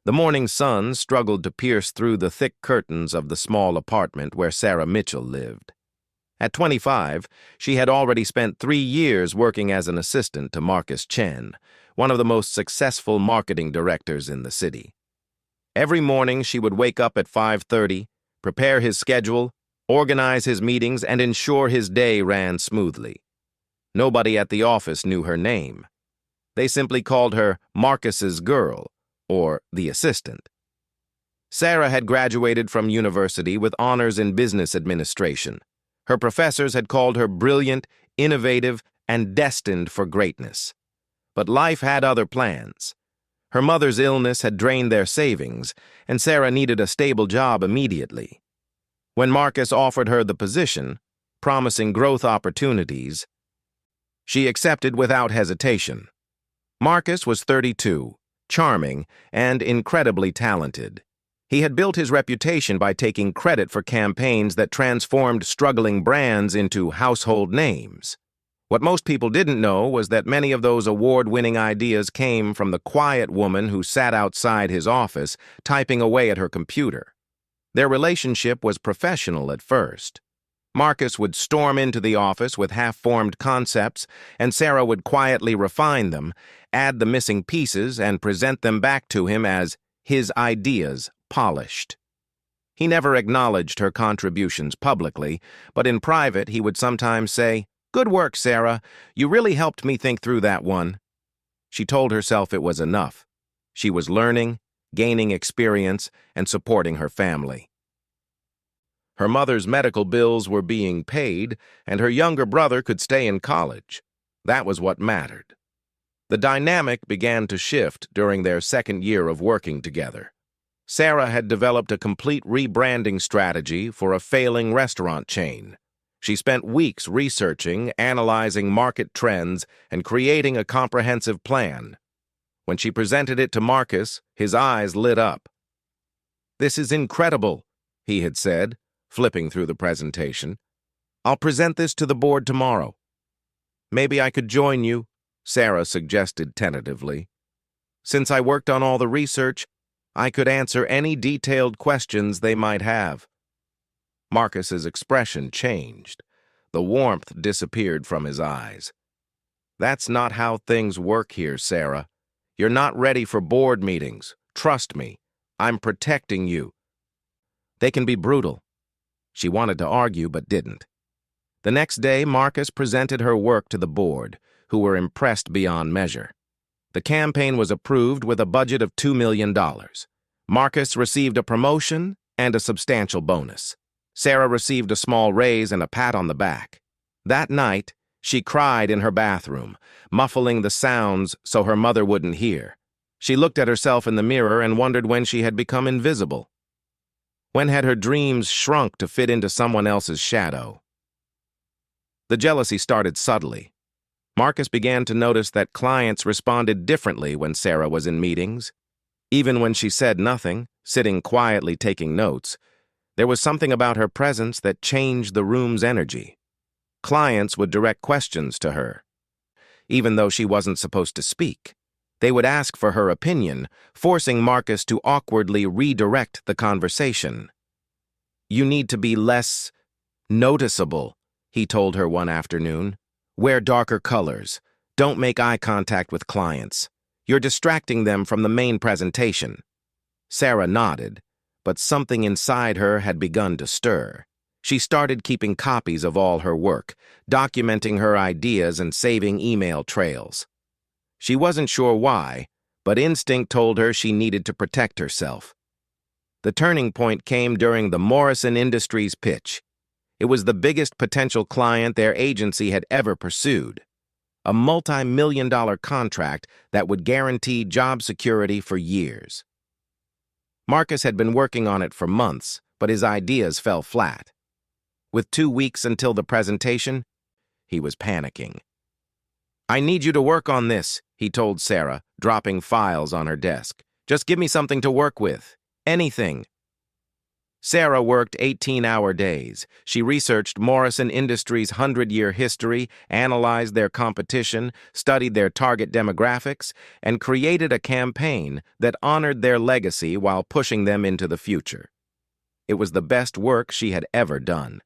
The morning sun struggled to pierce through the thick curtains of the small apartment where Sarah Mitchell lived. At 25, she had already spent 3 years working as an assistant to Marcus Chen, one of the most successful marketing directors in the city. Every morning, she would wake up at 5:30, prepare his schedule, organize his meetings, and ensure his day ran smoothly. Nobody at the office knew her name. They simply called her Marcus's girl, or the assistant. Sarah had graduated from university with honors in business administration. Her professors had called her brilliant, innovative, and destined for greatness. But life had other plans. Her mother's illness had drained their savings, and Sarah needed a stable job immediately. When Marcus offered her the position, promising growth opportunities, she accepted without hesitation. Marcus was 32, charming, and incredibly talented. He had built his reputation by taking credit for campaigns that transformed struggling brands into household names. What most people didn't know was that many of those award-winning ideas came from the quiet woman who sat outside his office, typing away at her computer. Their relationship was professional at first. Marcus would storm into the office with half-formed concepts, and Sarah would quietly refine them, add the missing pieces, and present them back to him as his ideas polished. He never acknowledged her contributions publicly, but in private he would sometimes say, "Good work, Sarah. You really helped me think through that one." She told herself it was enough. She was learning, gaining experience, and supporting her family. Her mother's medical bills were being paid, and her younger brother could stay in college. That was what mattered. The dynamic began to shift during their second year of working together. Sarah had developed a complete rebranding strategy for a failing restaurant chain. She spent weeks researching, analyzing market trends, and creating a comprehensive plan. When she presented it to Marcus, his eyes lit up. "This is incredible," he had said, flipping through the presentation. "I'll present this to the board tomorrow." "Maybe I could join you," Sarah suggested tentatively. "Since I worked on all the research, I could answer any detailed questions they might have." Marcus's expression changed. The warmth disappeared from his eyes. "That's not how things work here, Sarah. You're not ready for board meetings. Trust me. I'm protecting you." "They can be brutal." She wanted to argue but didn't. The next day, Marcus presented her work to the board, who were impressed beyond measure. The campaign was approved with a budget of $2 million. Marcus received a promotion and a substantial bonus. Sarah received a small raise and a pat on the back. That night, she cried in her bathroom, muffling the sounds so her mother wouldn't hear. She looked at herself in the mirror and wondered when she had become invisible. When had her dreams shrunk to fit into someone else's shadow? The jealousy started subtly. Marcus began to notice that clients responded differently when Sarah was in meetings. Even when she said nothing, sitting quietly taking notes, there was something about her presence that changed the room's energy. Clients would direct questions to her. Even though she wasn't supposed to speak, they would ask for her opinion, forcing Marcus to awkwardly redirect the conversation. "You need to be less noticeable," he told her one afternoon. "Wear darker colors. Don't make eye contact with clients. You're distracting them from the main presentation." Sarah nodded, but something inside her had begun to stir. She started keeping copies of all her work, documenting her ideas and saving email trails. She wasn't sure why, but instinct told her she needed to protect herself. The turning point came during the Morrison Industries pitch. It was the biggest potential client their agency had ever pursued. A multi-million-dollar contract that would guarantee job security for years. Marcus had been working on it for months, but his ideas fell flat. With 2 weeks until the presentation, he was panicking. "I need you to work on this," he told Sarah, dropping files on her desk. "Just give me something to work with. Anything." Sarah worked 18-hour days. She researched Morrison Industries' 100-year history, analyzed their competition, studied their target demographics, and created a campaign that honored their legacy while pushing them into the future. It was the best work she had ever done.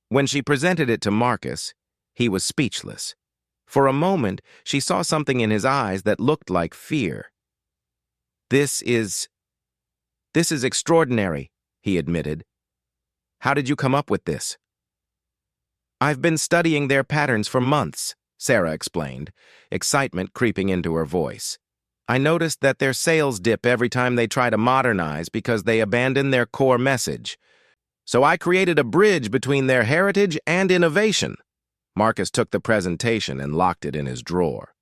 When she presented it to Marcus, he was speechless. For a moment, she saw something in his eyes that looked like fear. This is extraordinary, he admitted. How did you come up with this? I've been studying their patterns for months, Sarah explained, excitement creeping into her voice. I noticed that their sales dip every time they try to modernize because they abandon their core message. So I created a bridge between their heritage and innovation. Marcus took the presentation and locked it in his drawer.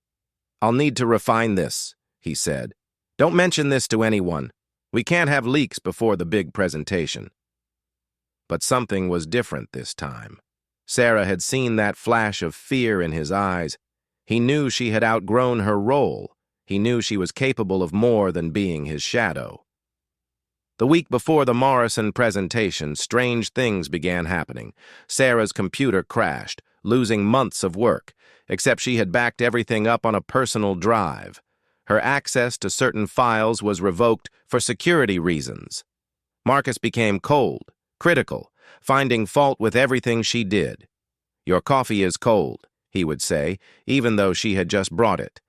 I'll need to refine this, he said. Don't mention this to anyone. We can't have leaks before the big presentation. But something was different this time. Sarah had seen that flash of fear in his eyes. He knew she had outgrown her role. He knew she was capable of more than being his shadow. The week before the Morrison presentation, strange things began happening. Sarah's computer crashed, losing months of work, except she had backed everything up on a personal drive. Her access to certain files was revoked for security reasons. Marcus became cold, critical, finding fault with everything she did. Your coffee is cold, he would say, even though she had just brought it.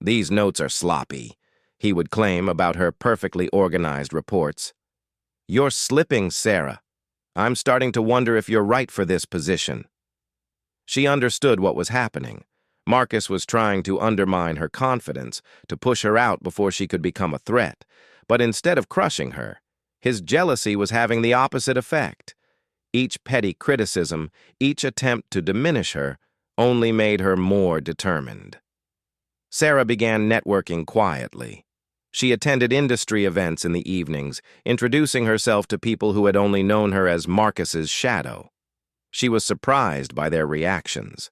These notes are sloppy, he would claim about her perfectly organized reports. You're slipping, Sarah. I'm starting to wonder if you're right for this position. She understood what was happening. Marcus was trying to undermine her confidence, to push her out before she could become a threat. But instead of crushing her, his jealousy was having the opposite effect. Each petty criticism, each attempt to diminish her, only made her more determined. Sarah began networking quietly. She attended industry events in the evenings, introducing herself to people who had only known her as Marcus's shadow. She was surprised by their reactions.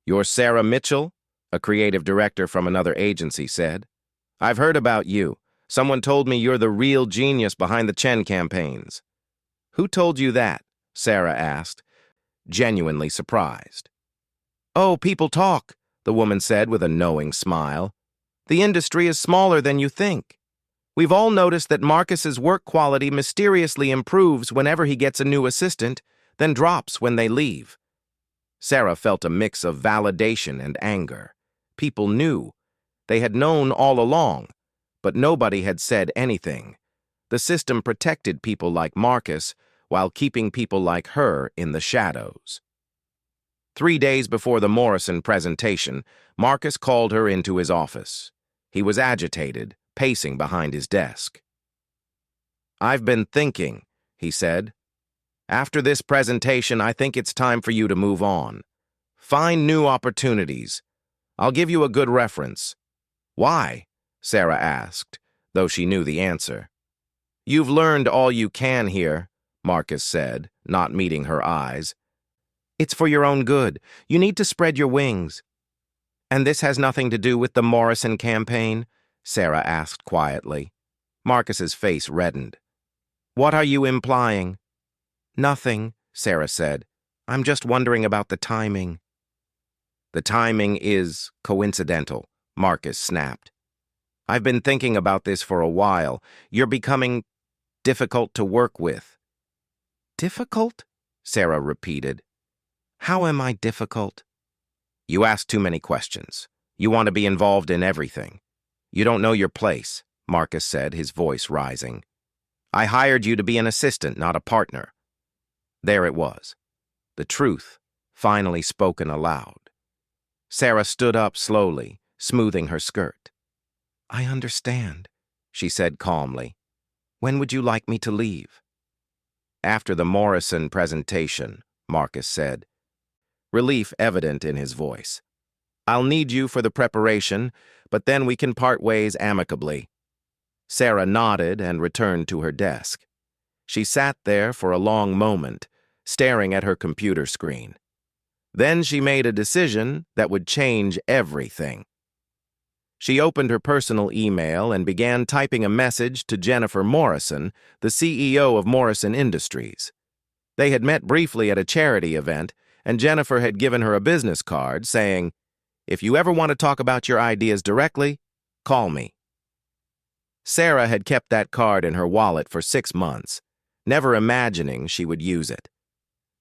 You're Sarah Mitchell? A creative director from another agency said. I've heard about you. Someone told me you're the real genius behind the Chen campaigns. Who told you that? Sarah asked, genuinely surprised. Oh, people talk, the woman said with a knowing smile. The industry is smaller than you think. We've all noticed that Marcus's work quality mysteriously improves whenever he gets a new assistant, then drops when they leave. Sarah felt a mix of validation and anger. People knew. They had known all along, but nobody had said anything. The system protected people like Marcus while keeping people like her in the shadows. 3 days before the Morrison presentation, Marcus called her into his office. He was agitated, pacing behind his desk. I've been thinking, he said. After this presentation, I think it's time for you to move on. Find new opportunities. I'll give you a good reference. Why? Sarah asked, though she knew the answer. You've learned all you can here, Marcus said, not meeting her eyes. It's for your own good. You need to spread your wings. And this has nothing to do with the Morrison campaign? Sarah asked quietly. Marcus's face reddened. What are you implying? Nothing, Sarah said. I'm just wondering about the timing. The timing is coincidental, Marcus snapped. I've been thinking about this for a while. You're becoming difficult to work with. Difficult? Sarah repeated. How am I difficult? You ask too many questions. You want to be involved in everything. You don't know your place, Marcus said, his voice rising. I hired you to be an assistant, not a partner. There it was. The truth, finally spoken aloud. Sarah stood up slowly, smoothing her skirt. I understand, she said calmly. When would you like me to leave? After the Morrison presentation, Marcus said, relief evident in his voice. I'll need you for the preparation, but then we can part ways amicably. Sarah nodded and returned to her desk. She sat there for a long moment, staring at her computer screen. Then she made a decision that would change everything. She opened her personal email and began typing a message to Jennifer Morrison, the CEO of Morrison Industries. They had met briefly at a charity event, and Jennifer had given her a business card saying, "If you ever want to talk about your ideas directly, call me." Sarah had kept that card in her wallet for 6 months, never imagining she would use it.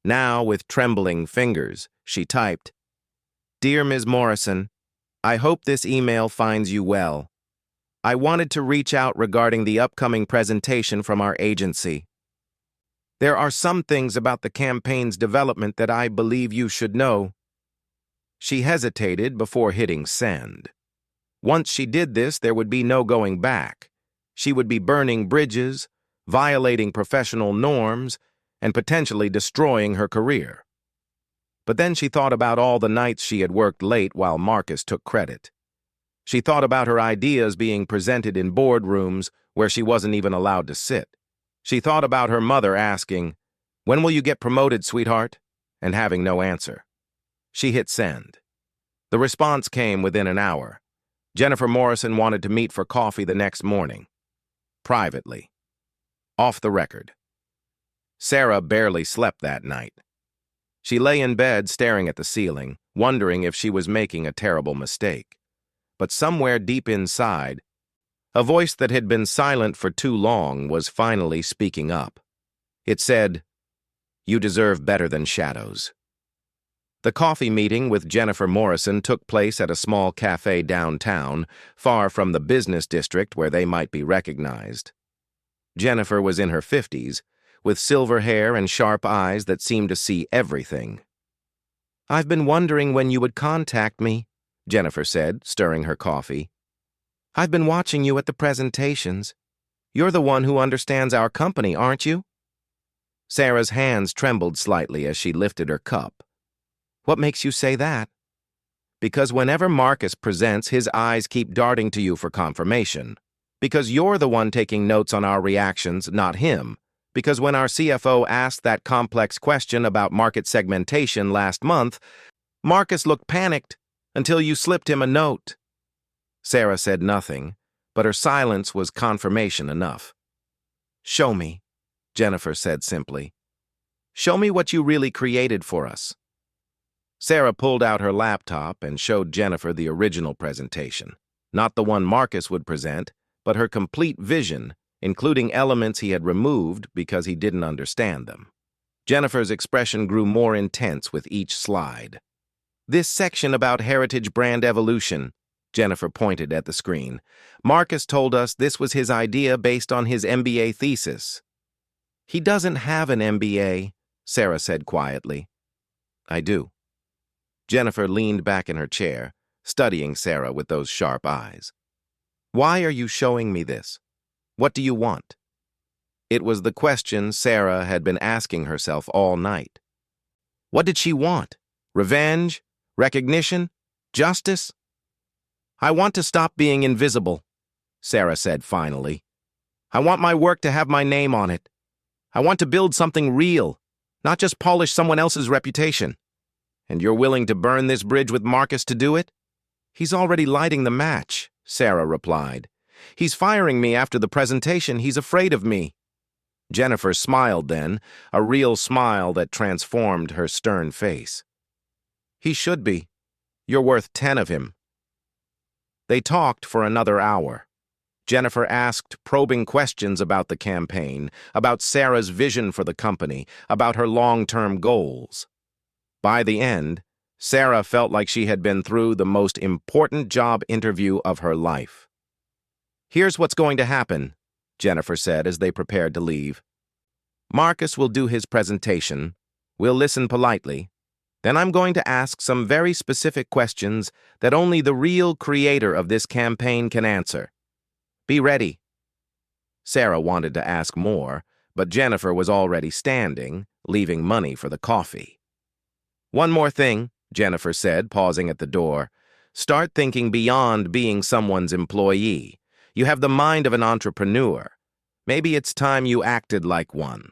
Now, with trembling fingers, she typed, "Dear Ms. Morrison, I hope this email finds you well. I wanted to reach out regarding the upcoming presentation from our agency. There are some things about the campaign's development that I believe you should know." She hesitated before hitting send. Once she did this, there would be no going back. She would be burning bridges, violating professional norms, and potentially destroying her career. But then she thought about all the nights she had worked late while Marcus took credit. She thought about her ideas being presented in boardrooms where she wasn't even allowed to sit. She thought about her mother asking, "When will you get promoted, sweetheart?" and having no answer. She hit send. The response came within an hour. Jennifer Morrison wanted to meet for coffee the next morning. Privately. Off the record. Sarah barely slept that night. She lay in bed staring at the ceiling, wondering if she was making a terrible mistake. But somewhere deep inside, a voice that had been silent for too long was finally speaking up. It said, "You deserve better than shadows." The coffee meeting with Jennifer Morrison took place at a small cafe downtown, far from the business district where they might be recognized. Jennifer was in her 50s, with silver hair and sharp eyes that seemed to see everything. "I've been wondering when you would contact me," Jennifer said, stirring her coffee. "I've been watching you at the presentations. You're the one who understands our company, aren't you?" Sarah's hands trembled slightly as she lifted her cup. "What makes you say that?" "Because whenever Marcus presents, his eyes keep darting to you for confirmation. Because you're the one taking notes on our reactions, not him. Because when our CFO asked that complex question about market segmentation last month, Marcus looked panicked until you slipped him a note." Sarah said nothing, but her silence was confirmation enough. "Show me," Jennifer said simply. "Show me what you really created for us." Sarah pulled out her laptop and showed Jennifer the original presentation, not the one Marcus would present, but her complete vision, including elements he had removed because he didn't understand them. Jennifer's expression grew more intense with each slide. "This section about heritage brand evolution," Jennifer pointed at the screen. "Marcus told us this was his idea based on his MBA thesis." "He doesn't have an MBA," Sarah said quietly. "I do." Jennifer leaned back in her chair, studying Sarah with those sharp eyes. "Why are you showing me this? What do you want?" It was the question Sarah had been asking herself all night. What did she want? Revenge? Recognition? Justice? "I want to stop being invisible," Sarah said finally. "I want my work to have my name on it. I want to build something real, not just polish someone else's reputation." "And you're willing to burn this bridge with Marcus to do it?" "He's already lighting the match," Sarah replied. "He's firing me after the presentation. He's afraid of me." Jennifer smiled then, a real smile that transformed her stern face. "He should be. You're worth 10 of him." They talked for another hour. Jennifer asked probing questions about the campaign, about Sarah's vision for the company, about her long-term goals. By the end, Sarah felt like she had been through the most important job interview of her life. "Here's what's going to happen," Jennifer said as they prepared to leave. "Marcus will do his presentation. We'll listen politely. Then I'm going to ask some very specific questions that only the real creator of this campaign can answer. Be ready." Sarah wanted to ask more, but Jennifer was already standing, leaving money for the coffee. "One more thing," Jennifer said, pausing at the door. "Start thinking beyond being someone's employee. You have the mind of an entrepreneur. Maybe it's time you acted like one."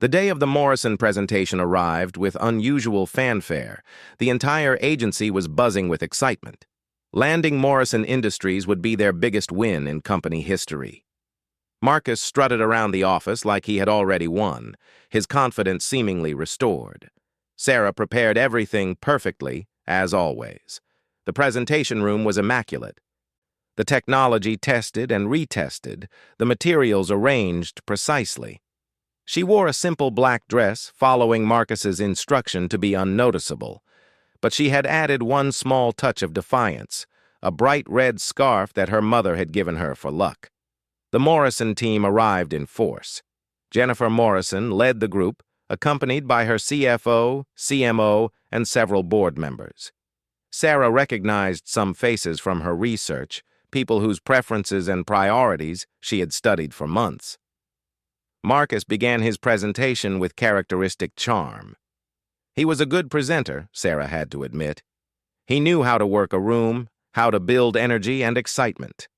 The day of the Morrison presentation arrived with unusual fanfare. The entire agency was buzzing with excitement. Landing Morrison Industries would be their biggest win in company history. Marcus strutted around the office like he had already won, his confidence seemingly restored. Sarah prepared everything perfectly, as always. The presentation room was immaculate. The technology tested and retested, the materials arranged precisely. She wore a simple black dress, following Marcus's instruction to be unnoticeable. But she had added one small touch of defiance, a bright red scarf that her mother had given her for luck. The Morrison team arrived in force. Jennifer Morrison led the group, accompanied by her CFO, CMO, and several board members. Sarah recognized some faces from her research, people whose preferences and priorities she had studied for months. Marcus began his presentation with characteristic charm. He was a good presenter, Sarah had to admit. He knew how to work a room, how to build energy and excitement.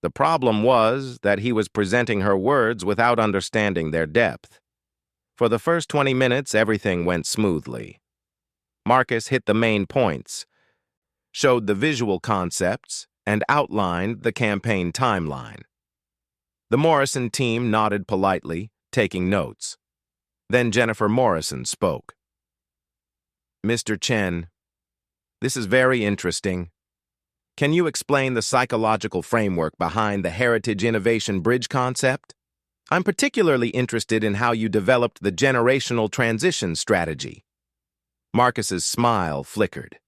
The problem was that he was presenting her words without understanding their depth. For the first 20 minutes, everything went smoothly. Marcus hit the main points, showed the visual concepts, and outlined the campaign timeline. The Morrison team nodded politely, taking notes. Then Jennifer Morrison spoke. "Mr. Chen, this is very interesting. Can you explain the psychological framework behind the Heritage Innovation Bridge concept? I'm particularly interested in how you developed the generational transition strategy." Marcus's smile flickered.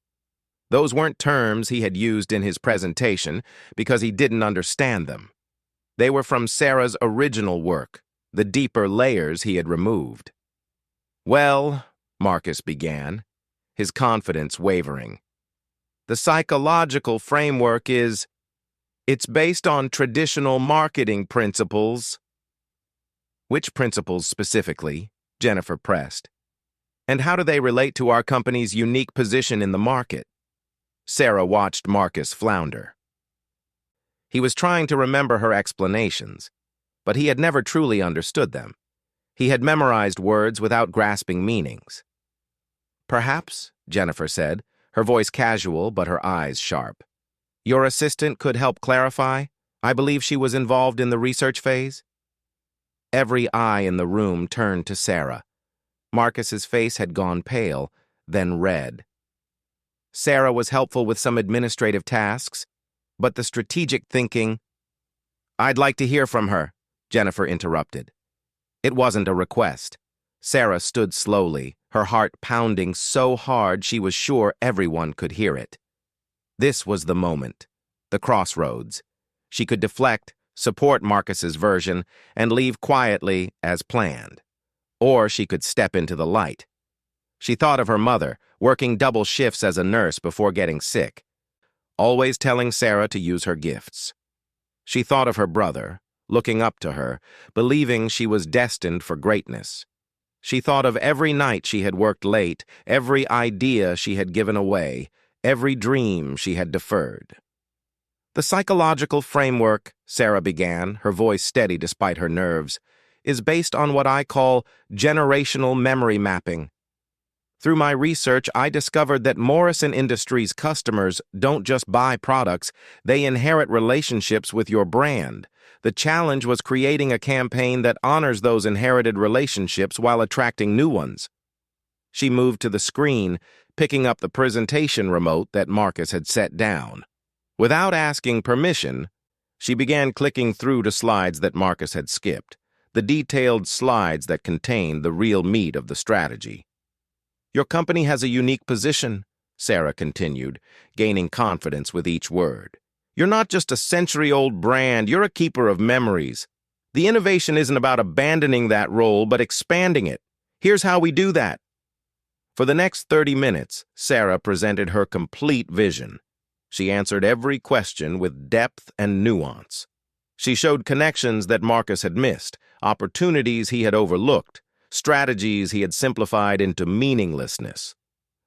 Those weren't terms he had used in his presentation because he didn't understand them. They were from Sarah's original work, the deeper layers he had removed. "Well," Marcus began, his confidence wavering, "the psychological framework it's based on traditional marketing principles." "Which principles specifically?" Jennifer pressed. "And how do they relate to our company's unique position in the market?" Sarah watched Marcus flounder. He was trying to remember her explanations, but he had never truly understood them. He had memorized words without grasping meanings. "Perhaps," Jennifer said, her voice casual but her eyes sharp. "Your assistant could help clarify? I believe she was involved in the research phase?" Every eye in the room turned to Sarah. Marcus's face had gone pale, then red. Sarah was helpful with some administrative tasks, but the strategic thinking— "I'd like to hear from her," Jennifer interrupted. It wasn't a request. Sarah stood slowly, her heart pounding so hard she was sure everyone could hear it. This was the moment, the crossroads. She could deflect, support Marcus's version, and leave quietly as planned. Or she could step into the light. She thought of her mother, working double shifts as a nurse before getting sick, always telling Sarah to use her gifts. She thought of her brother, looking up to her, believing she was destined for greatness. She thought of every night she had worked late, every idea she had given away, every dream she had deferred. "The psychological framework," Sarah began, her voice steady despite her nerves, "is based on what I call generational memory mapping. Through my research, I discovered that Morrison Industries customers don't just buy products, they inherit relationships with your brand. The challenge was creating a campaign that honors those inherited relationships while attracting new ones." She moved to the screen, picking up the presentation remote that Marcus had set down. Without asking permission, she began clicking through to slides that Marcus had skipped, the detailed slides that contained the real meat of the strategy. "Your company has a unique position," Sarah continued, gaining confidence with each word. "You're not just a century-old brand, you're a keeper of memories. The innovation isn't about abandoning that role, but expanding it. Here's how we do that." For the next 30 minutes, Sarah presented her complete vision. She answered every question with depth and nuance. She showed connections that Marcus had missed, opportunities he had overlooked, strategies he had simplified into meaninglessness.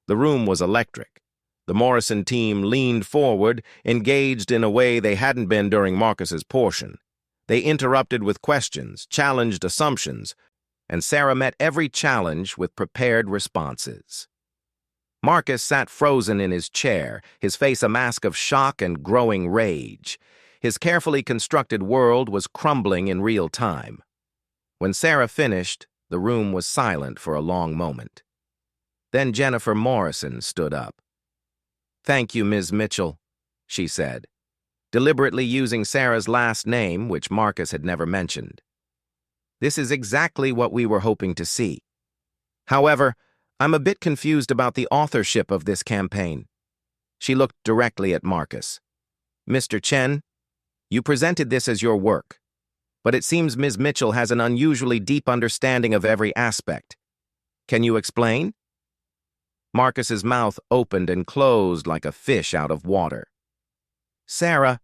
The room was electric. The Morrison team leaned forward, engaged in a way they hadn't been during Marcus's portion. They interrupted with questions, challenged assumptions, and Sarah met every challenge with prepared responses. Marcus sat frozen in his chair, his face a mask of shock and growing rage. His carefully constructed world was crumbling in real time. When Sarah finished, the room was silent for a long moment. Then Jennifer Morrison stood up. "Thank you, Ms. Mitchell," she said, deliberately using Sarah's last name, which Marcus had never mentioned. "This is exactly what we were hoping to see. However, I'm a bit confused about the authorship of this campaign." She looked directly at Marcus. "Mr. Chen, you presented this as your work, but it seems Ms. Mitchell has an unusually deep understanding of every aspect. Can you explain?" Marcus's mouth opened and closed like a fish out of water. Sarah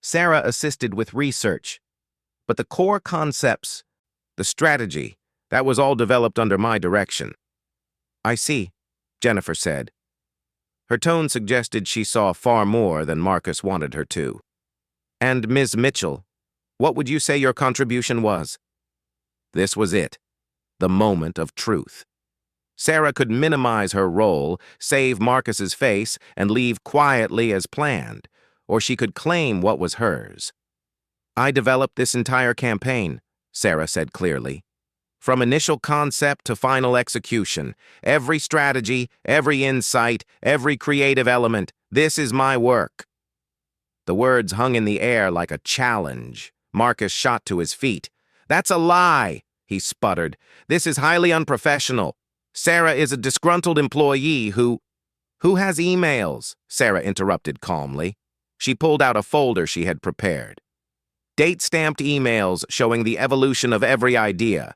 assisted with research, but the core concepts, the strategy, that was all developed under my direction." "I see," Jennifer said. Her tone suggested she saw far more than Marcus wanted her to. "And Ms. Mitchell, what would you say your contribution was?" This was it, the moment of truth. Sarah could minimize her role, save Marcus's face, and leave quietly as planned, or she could claim what was hers. "I developed this entire campaign," Sarah said clearly. "From initial concept to final execution, every strategy, every insight, every creative element, this is my work." The words hung in the air like a challenge. Marcus shot to his feet. "That's a lie," he sputtered. "This is highly unprofessional. Sarah is a disgruntled employee who has emails," Sarah interrupted calmly. She pulled out a folder she had prepared. Date-stamped emails showing the evolution of every idea.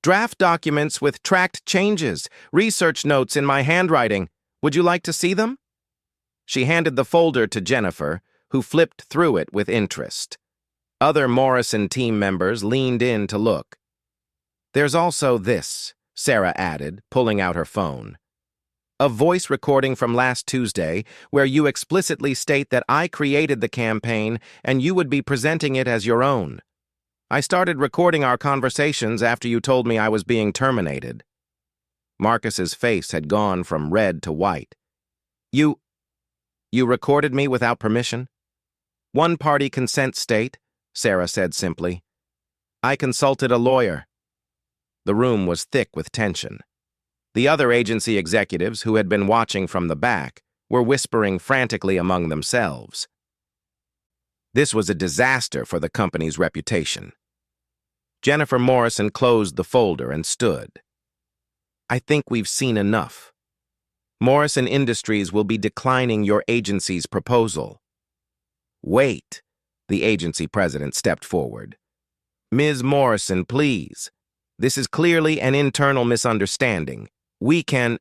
Draft documents with tracked changes, research notes in my handwriting. Would you like to see them?" She handed the folder to Jennifer, who flipped through it with interest. Other Morrison team members leaned in to look. "There's also this," Sarah added, pulling out her phone. "A voice recording from last Tuesday where you explicitly state that I created the campaign and you would be presenting it as your own. I started recording our conversations after you told me I was being terminated." Marcus's face had gone from red to white. You recorded me without permission?" "One-party consent state," Sarah said simply. "I consulted a lawyer." The room was thick with tension. The other agency executives, who had been watching from the back, were whispering frantically among themselves. This was a disaster for the company's reputation. Jennifer Morrison closed the folder and stood. "I think we've seen enough. Morrison Industries will be declining your agency's proposal." "Wait," the agency president stepped forward. "Ms. Morrison, please. This is clearly an internal misunderstanding. We can—"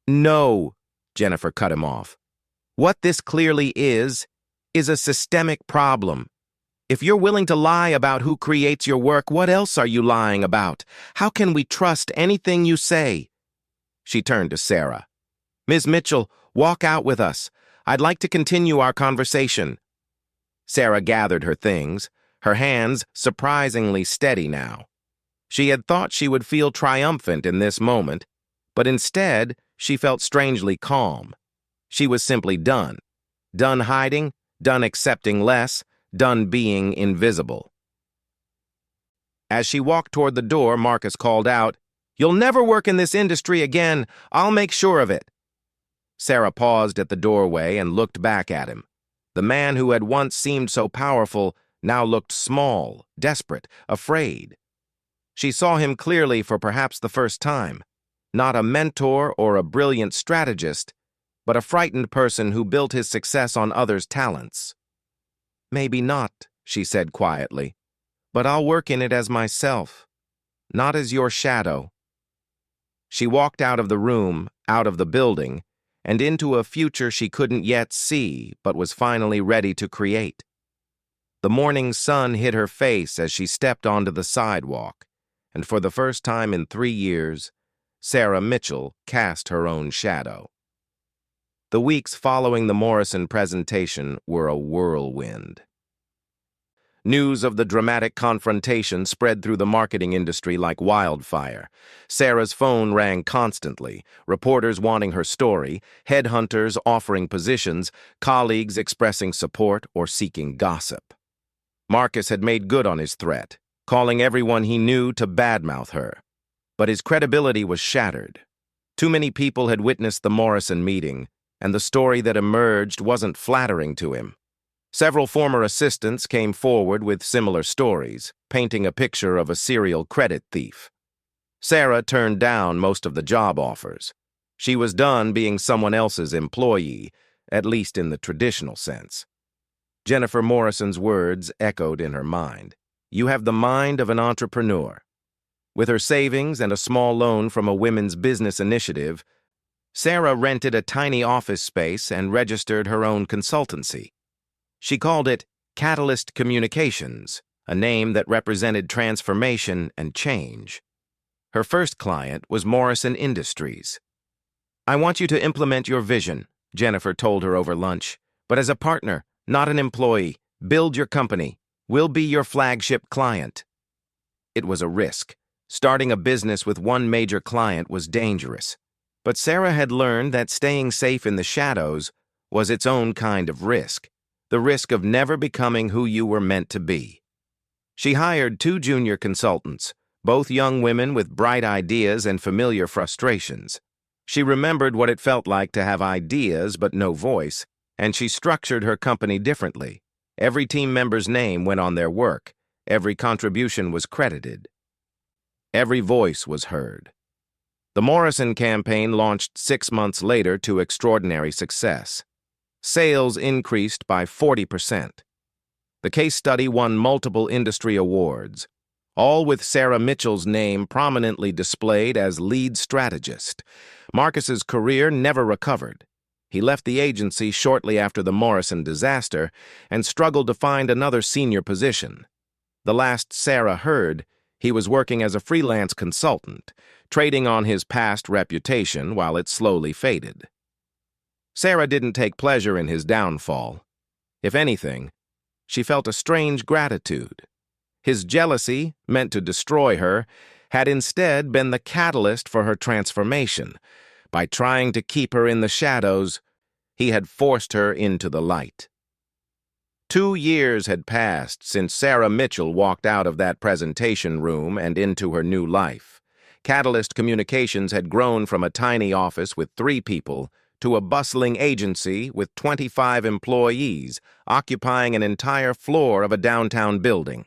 "No," Jennifer cut him off. "What this clearly is a systemic problem. If you're willing to lie about who creates your work, what else are you lying about? How can we trust anything you say?" She turned to Sarah. "Ms. Mitchell, walk out with us. I'd like to continue our conversation." Sarah gathered her things, her hands surprisingly steady now. She had thought she would feel triumphant in this moment, but instead she felt strangely calm. She was simply done. Done hiding, done accepting less, done being invisible. As she walked toward the door, Marcus called out, "You'll never work in this industry again. I'll make sure of it." Sarah paused at the doorway and looked back at him. The man who had once seemed so powerful now looked small, desperate, afraid. She saw him clearly for perhaps the first time. Not a mentor or a brilliant strategist, but a frightened person who built his success on others' talents. "Maybe not," she said quietly, "but I'll work in it as myself, not as your shadow." She walked out of the room, out of the building, and into a future she couldn't yet see but was finally ready to create. The morning sun hit her face as she stepped onto the sidewalk, and for the first time in 3 years, Sarah Mitchell cast her own shadow. The weeks following the Morrison presentation were a whirlwind. News of the dramatic confrontation spread through the marketing industry like wildfire. Sarah's phone rang constantly, reporters wanting her story, headhunters offering positions, colleagues expressing support or seeking gossip. Marcus had made good on his threat, calling everyone he knew to badmouth her. But his credibility was shattered. Too many people had witnessed the Morrison meeting, and the story that emerged wasn't flattering to him. Several former assistants came forward with similar stories, painting a picture of a serial credit thief. Sarah turned down most of the job offers. She was done being someone else's employee, at least in the traditional sense. Jennifer Morrison's words echoed in her mind. "You have the mind of an entrepreneur." With her savings and a small loan from a women's business initiative, Sarah rented a tiny office space and registered her own consultancy. She called it Catalyst Communications, a name that represented transformation and change. Her first client was Morrison Industries. "I want you to implement your vision," Jennifer told her over lunch, "but as a partner, not an employee. Build your company. We'll be your flagship client." It was a risk. Starting a business with one major client was dangerous. But Sarah had learned that staying safe in the shadows was its own kind of risk, the risk of never becoming who you were meant to be. She hired 2 junior consultants, both young women with bright ideas and familiar frustrations. She remembered what it felt like to have ideas but no voice, and she structured her company differently. Every team member's name went on their work. Every contribution was credited. Every voice was heard. The Morrison campaign launched 6 months later to extraordinary success. Sales increased by 40%. The case study won multiple industry awards, all with Sarah Mitchell's name prominently displayed as lead strategist. Marcus's career never recovered. He left the agency shortly after the Morrison disaster and struggled to find another senior position. The last Sarah heard, he was working as a freelance consultant, trading on his past reputation while it slowly faded. Sarah didn't take pleasure in his downfall. If anything, she felt a strange gratitude. His jealousy, meant to destroy her, had instead been the catalyst for her transformation. By trying to keep her in the shadows, he had forced her into the light. 2 years had passed since Sarah Mitchell walked out of that presentation room and into her new life. Catalyst Communications had grown from a tiny office with 3 people to a bustling agency with 25 employees, occupying an entire floor of a downtown building.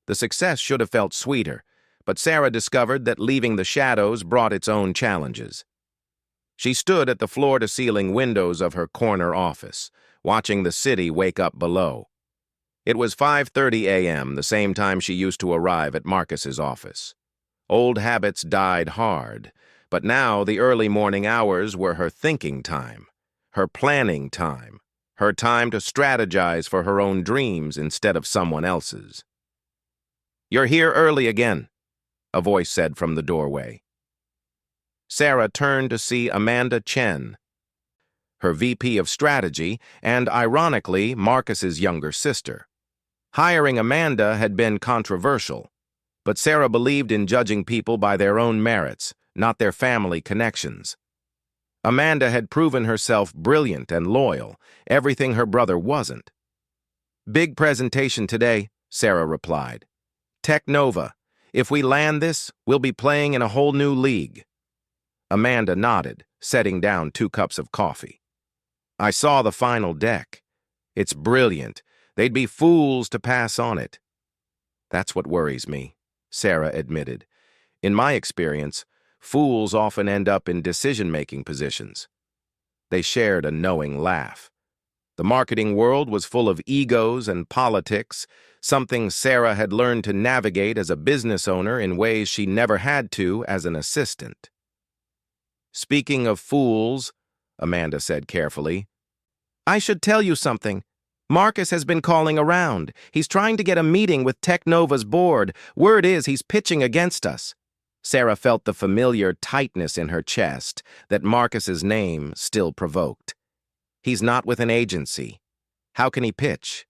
The success should have felt sweeter, but Sarah discovered that leaving the shadows brought its own challenges. She stood at the floor-to-ceiling windows of her corner office, watching the city wake up below. It was 5:30 a.m., the same time she used to arrive at Marcus's office. Old habits died hard, but now the early morning hours were her thinking time, her planning time, her time to strategize for her own dreams instead of someone else's. "You're here early again," a voice said from the doorway. Sarah turned to see Amanda Chen, her VP of Strategy, and, ironically, Marcus's younger sister. Hiring Amanda had been controversial, but Sarah believed in judging people by their own merits, not their family connections. Amanda had proven herself brilliant and loyal, everything her brother wasn't. "Big presentation today," Sarah replied. "Tech Nova. If we land this, we'll be playing in a whole new league." Amanda nodded, setting down 2 cups of coffee. "I saw the final deck. It's brilliant. They'd be fools to pass on it." "That's what worries me," Sarah admitted. "In my experience, fools often end up in decision-making positions." They shared a knowing laugh. The marketing world was full of egos and politics, something Sarah had learned to navigate as a business owner in ways she never had to as an assistant. "Speaking of fools," Amanda said carefully, "I should tell you something. Marcus has been calling around. He's trying to get a meeting with Technova's board. Word is he's pitching against us." Sarah felt the familiar tightness in her chest that Marcus's name still provoked. "He's not with an agency. How can he pitch?"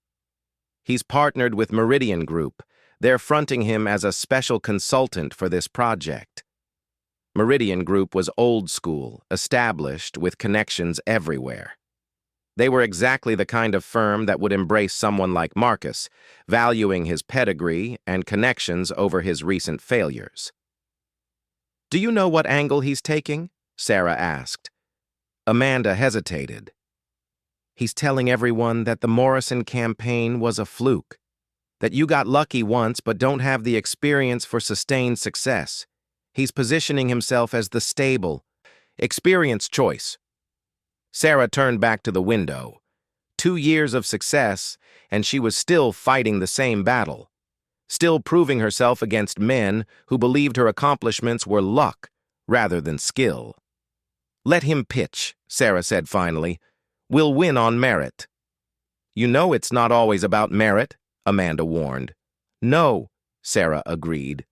He's partnered with Meridian Group. They're fronting him as a special consultant for this project. Meridian Group was old school, established, with connections everywhere. They were exactly the kind of firm that would embrace someone like Marcus, valuing his pedigree and connections over his recent failures. "Do you know what angle he's taking?" Sarah asked. Amanda hesitated. "He's telling everyone that the Morrison campaign was a fluke, that you got lucky once but don't have the experience for sustained success. He's positioning himself as the stable, experienced choice." Sarah turned back to the window. 2 years of success, and she was still fighting the same battle, still proving herself against men who believed her accomplishments were luck rather than skill. "Let him pitch," Sarah said finally. "We'll win on merit." "You know it's not always about merit," Amanda warned. "No," Sarah agreed.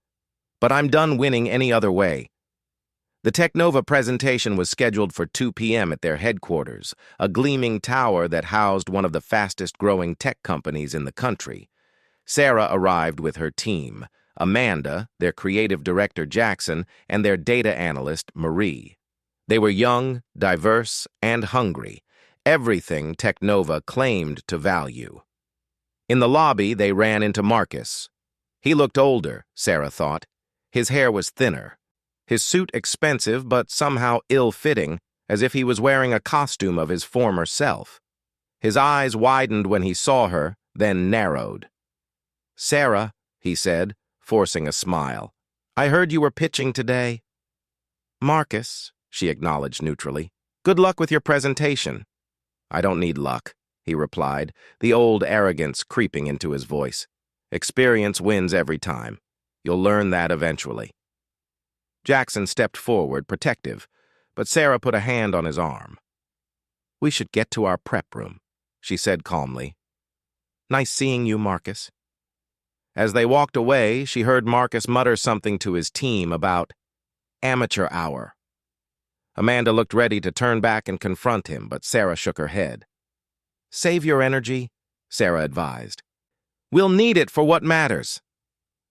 "But I'm done winning any other way." The Technova presentation was scheduled for 2 p.m. at their headquarters, a gleaming tower that housed one of the fastest-growing tech companies in the country. Sarah arrived with her team, Amanda, their creative director Jackson, and their data analyst Marie. They were young, diverse, and hungry, everything Technova claimed to value. In the lobby, they ran into Marcus. He looked older, Sarah thought. His hair was thinner. His suit expensive but somehow ill-fitting, as if he was wearing a costume of his former self. His eyes widened when he saw her, then narrowed. "Sarah," he said, forcing a smile, "I heard you were pitching today." "Marcus," she acknowledged neutrally, "good luck with your presentation." "I don't need luck," he replied, the old arrogance creeping into his voice. "Experience wins every time. You'll learn that eventually." Jackson stepped forward, protective, but Sarah put a hand on his arm. "We should get to our prep room," she said calmly. "Nice seeing you, Marcus." As they walked away, she heard Marcus mutter something to his team about amateur hour. Amanda looked ready to turn back and confront him, but Sarah shook her head. "Save your energy," Sarah advised. "We'll need it for what matters."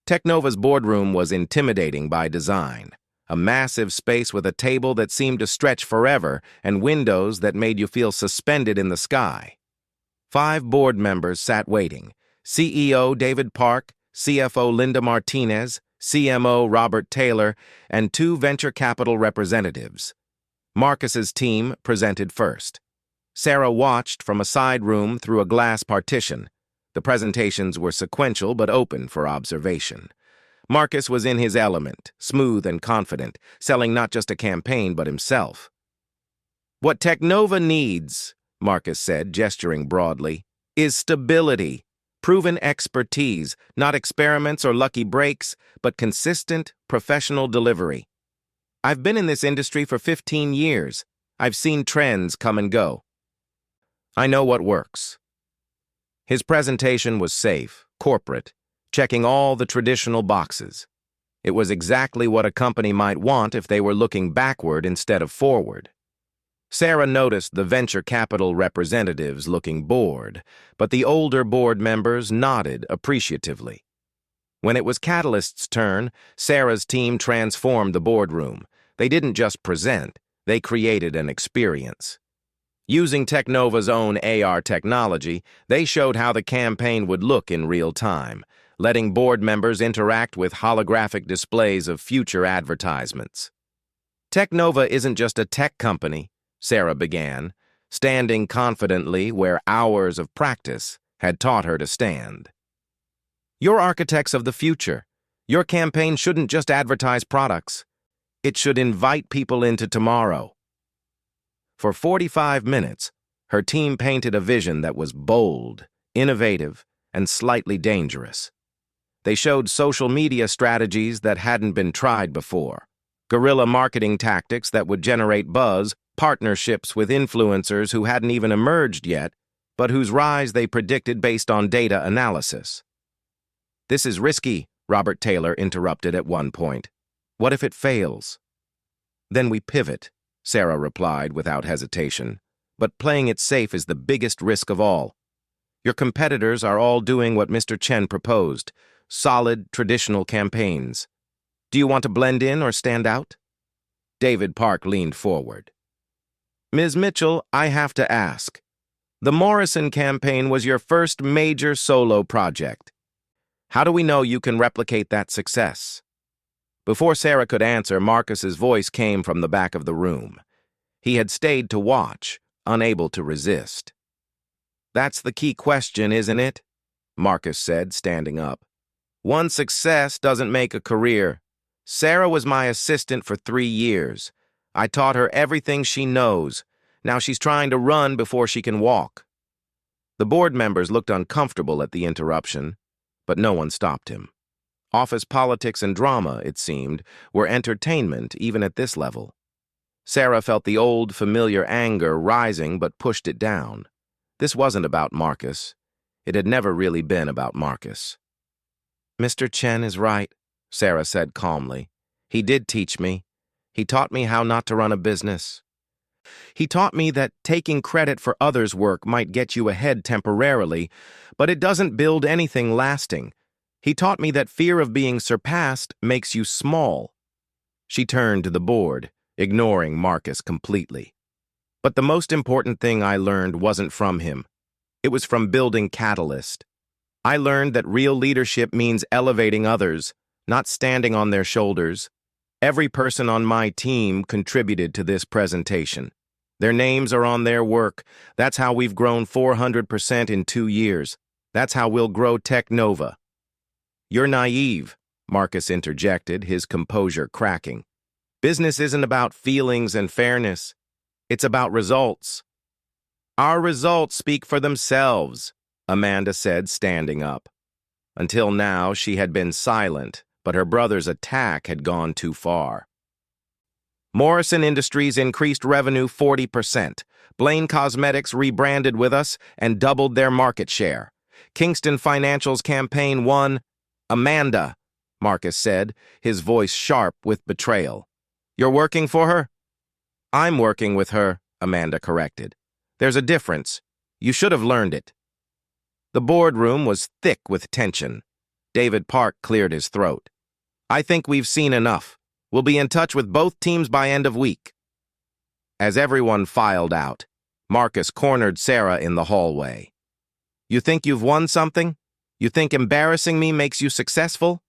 Technova's boardroom was intimidating by design. A massive space with a table that seemed to stretch forever and windows that made you feel suspended in the sky. 5 board members sat waiting: CEO David Park, CFO Linda Martinez, CMO Robert Taylor, and 2 venture capital representatives. Marcus's team presented first. Sarah watched from a side room through a glass partition. The presentations were sequential but open for observation. Marcus was in his element, smooth and confident, selling not just a campaign but himself. "What Technova needs," Marcus said, gesturing broadly, "is stability, proven expertise, not experiments or lucky breaks, but consistent, professional delivery. I've been in this industry for 15 years. I've seen trends come and go. I know what works." His presentation was safe, corporate, checking all the traditional boxes. It was exactly what a company might want if they were looking backward instead of forward. Sarah noticed the venture capital representatives looking bored, but the older board members nodded appreciatively. When it was Catalyst's turn, Sarah's team transformed the boardroom. They didn't just present, they created an experience. Using Technova's own AR technology, they showed how the campaign would look in real time, letting board members interact with holographic displays of future advertisements. "Technova isn't just a tech company," Sarah began, standing confidently where hours of practice had taught her to stand. "You're architects of the future. Your campaign shouldn't just advertise products. It should invite people into tomorrow." For 45 minutes, her team painted a vision that was bold, innovative, and slightly dangerous. They showed social media strategies that hadn't been tried before, guerrilla marketing tactics that would generate buzz, partnerships with influencers who hadn't even emerged yet, but whose rise they predicted based on data analysis. "This is risky," Robert Taylor interrupted at one point. "What if it fails?" "Then we pivot," Sarah replied without hesitation. "But playing it safe is the biggest risk of all. Your competitors are all doing what Mr. Chen proposed, solid, traditional campaigns. Do you want to blend in or stand out? David Park leaned forward. Ms. Mitchell, I have to ask. The Morrison campaign was your first major solo project. How do we know you can replicate that success? Before Sarah could answer, Marcus's voice came from the back of the room. He had stayed to watch, unable to resist. That's the key question, isn't it? Marcus said, standing up. One success doesn't make a career. Sarah was my assistant for 3 years. I taught her everything she knows. Now she's trying to run before she can walk. The board members looked uncomfortable at the interruption, but no one stopped him. Office politics and drama, it seemed, were entertainment even at this level. Sarah felt the old, familiar anger rising but pushed it down. This wasn't about Marcus. It had never really been about Marcus. Mr. Chen is right, Sarah said calmly. He did teach me. He taught me how not to run a business. He taught me that taking credit for others' work might get you ahead temporarily, but it doesn't build anything lasting. He taught me that fear of being surpassed makes you small. She turned to the board, ignoring Marcus completely. But the most important thing I learned wasn't from him. It was from building Catalyst. I learned that real leadership means elevating others, not standing on their shoulders. Every person on my team contributed to this presentation. Their names are on their work. That's how we've grown 400% in 2 years. That's how we'll grow Technova. You're naive, Marcus interjected, his composure cracking. Business isn't about feelings and fairness. It's about results. Our results speak for themselves, Amanda said, standing up. Until now, she had been silent, but her brother's attack had gone too far. Morrison Industries increased revenue 40%. Blaine Cosmetics rebranded with us and doubled their market share. Kingston Financial's campaign won. Amanda, Marcus said, his voice sharp with betrayal. You're working for her? I'm working with her, Amanda corrected. There's a difference. You should have learned it. The boardroom was thick with tension. David Park cleared his throat. I think we've seen enough. We'll be in touch with both teams by end of week. As everyone filed out, Marcus cornered Sarah in the hallway. You think you've won something? You think embarrassing me makes you successful?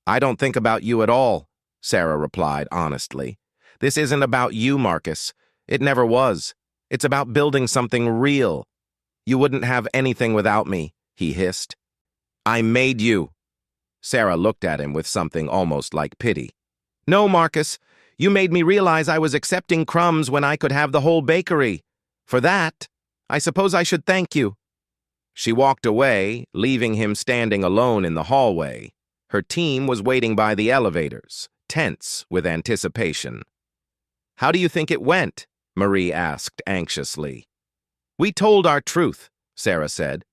I don't think about you at all, Sarah replied honestly. This isn't about you, Marcus. It never was. It's about building something real. You wouldn't have anything without me, he hissed. I made you. Sarah looked at him with something almost like pity. No, Marcus, you made me realize I was accepting crumbs when I could have the whole bakery. For that, I suppose I should thank you. She walked away, leaving him standing alone in the hallway. Her team was waiting by the elevators, tense with anticipation. How do you think it went? Marie asked anxiously. We told our truth, Sarah said.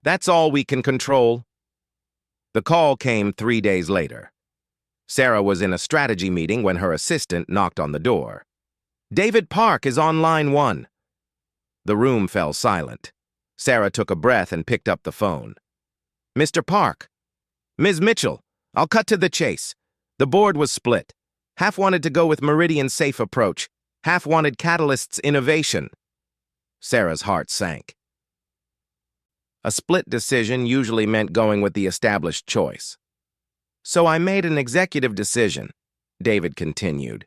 That's all we can control. The call came 3 days later. Sarah was in a strategy meeting when her assistant knocked on the door. David Park is on line 1. The room fell silent. Sarah took a breath and picked up the phone. Mr. Park. Ms. Mitchell, I'll cut to the chase. The board was split. Half wanted to go with Meridian's safe approach. Half wanted Catalyst's innovation. Sarah's heart sank. A split decision usually meant going with the established choice. So I made an executive decision, David continued.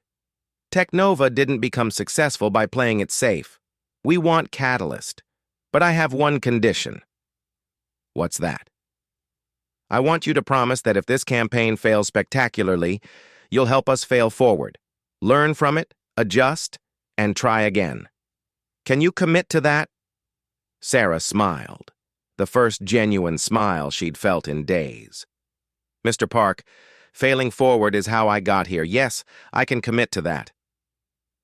Technova didn't become successful by playing it safe. We want Catalyst. But I have one condition. What's that? I want you to promise that if this campaign fails spectacularly, you'll help us fail forward. Learn from it, adjust, and try again. Can you commit to that? Sarah smiled, the first genuine smile she'd felt in days. Mr. Park, failing forward is how I got here. Yes, I can commit to that.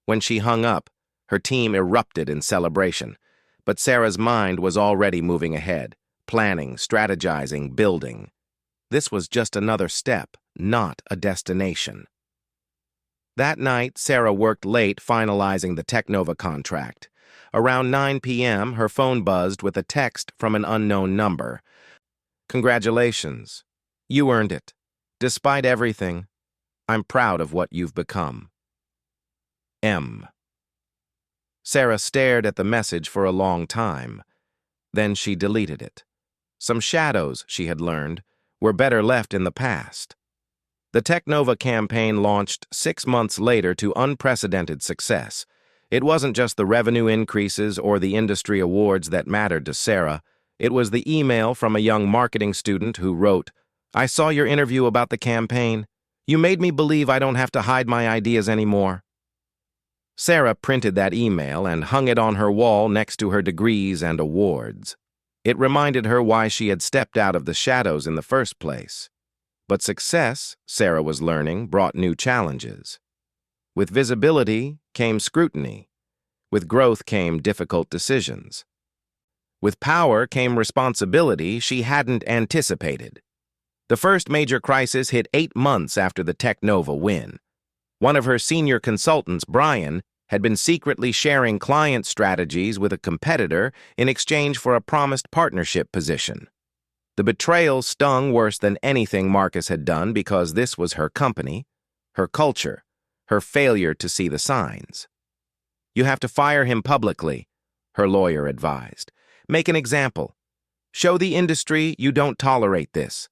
When she hung up, her team erupted in celebration, but Sarah's mind was already moving ahead, planning, strategizing, building. This was just another step, not a destination. That night, Sarah worked late finalizing the Technova contract. Around 9 p.m., her phone buzzed with a text from an unknown number. "Congratulations. You earned it. Despite everything, I'm proud of what you've become. M." Sarah stared at the message for a long time. Then she deleted it. Some shadows, she had learned, were better left in the past. The Technova campaign launched 6 months later to unprecedented success. It wasn't just the revenue increases or the industry awards that mattered to Sarah. It was the email from a young marketing student who wrote, "I saw your interview about the campaign. You made me believe I don't have to hide my ideas anymore." Sarah printed that email and hung it on her wall next to her degrees and awards. It reminded her why she had stepped out of the shadows in the first place. But success, Sarah was learning, brought new challenges. With visibility came scrutiny. With growth came difficult decisions. With power came responsibility she hadn't anticipated. The first major crisis hit 8 months after the Technova win. One of her senior consultants, Brian, had been secretly sharing client strategies with a competitor in exchange for a promised partnership position. The betrayal stung worse than anything Marcus had done because this was her company, her culture, her failure to see the signs. "You have to fire him publicly," her lawyer advised. "Make an example. Show the industry you don't tolerate this."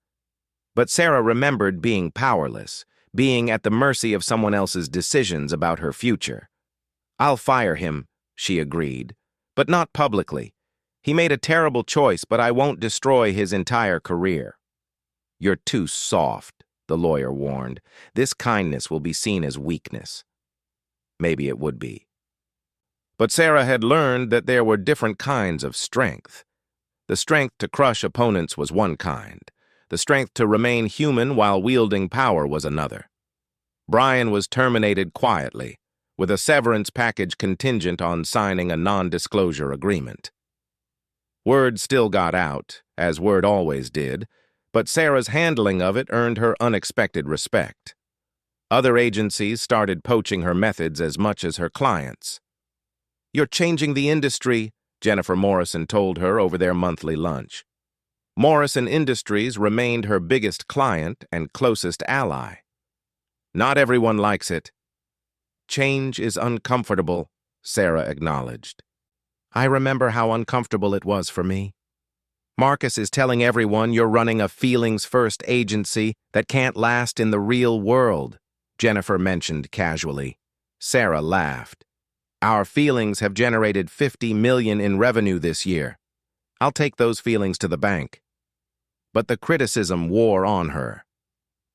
But Sarah remembered being powerless, being at the mercy of someone else's decisions about her future. "I'll fire him," she agreed, "but not publicly. He made a terrible choice, but I won't destroy his entire career." "You're too soft," the lawyer warned. "This kindness will be seen as weakness." Maybe it would be. But Sarah had learned that there were different kinds of strength. The strength to crush opponents was one kind. The strength to remain human while wielding power was another. Brian was terminated quietly, with a severance package contingent on signing a non-disclosure agreement. Word still got out, as word always did, but Sarah's handling of it earned her unexpected respect. Other agencies started poaching her methods as much as her clients. "You're changing the industry," Jennifer Morrison told her over their monthly lunch. Morrison Industries remained her biggest client and closest ally. "Not everyone likes it." "Change is uncomfortable," Sarah acknowledged. "I remember how uncomfortable it was for me. Marcus is telling everyone you're running a feelings-first agency that can't last in the real world," Jennifer mentioned casually. Sarah laughed. "Our feelings have generated $50 million in revenue this year. I'll take those feelings to the bank." But the criticism wore on her.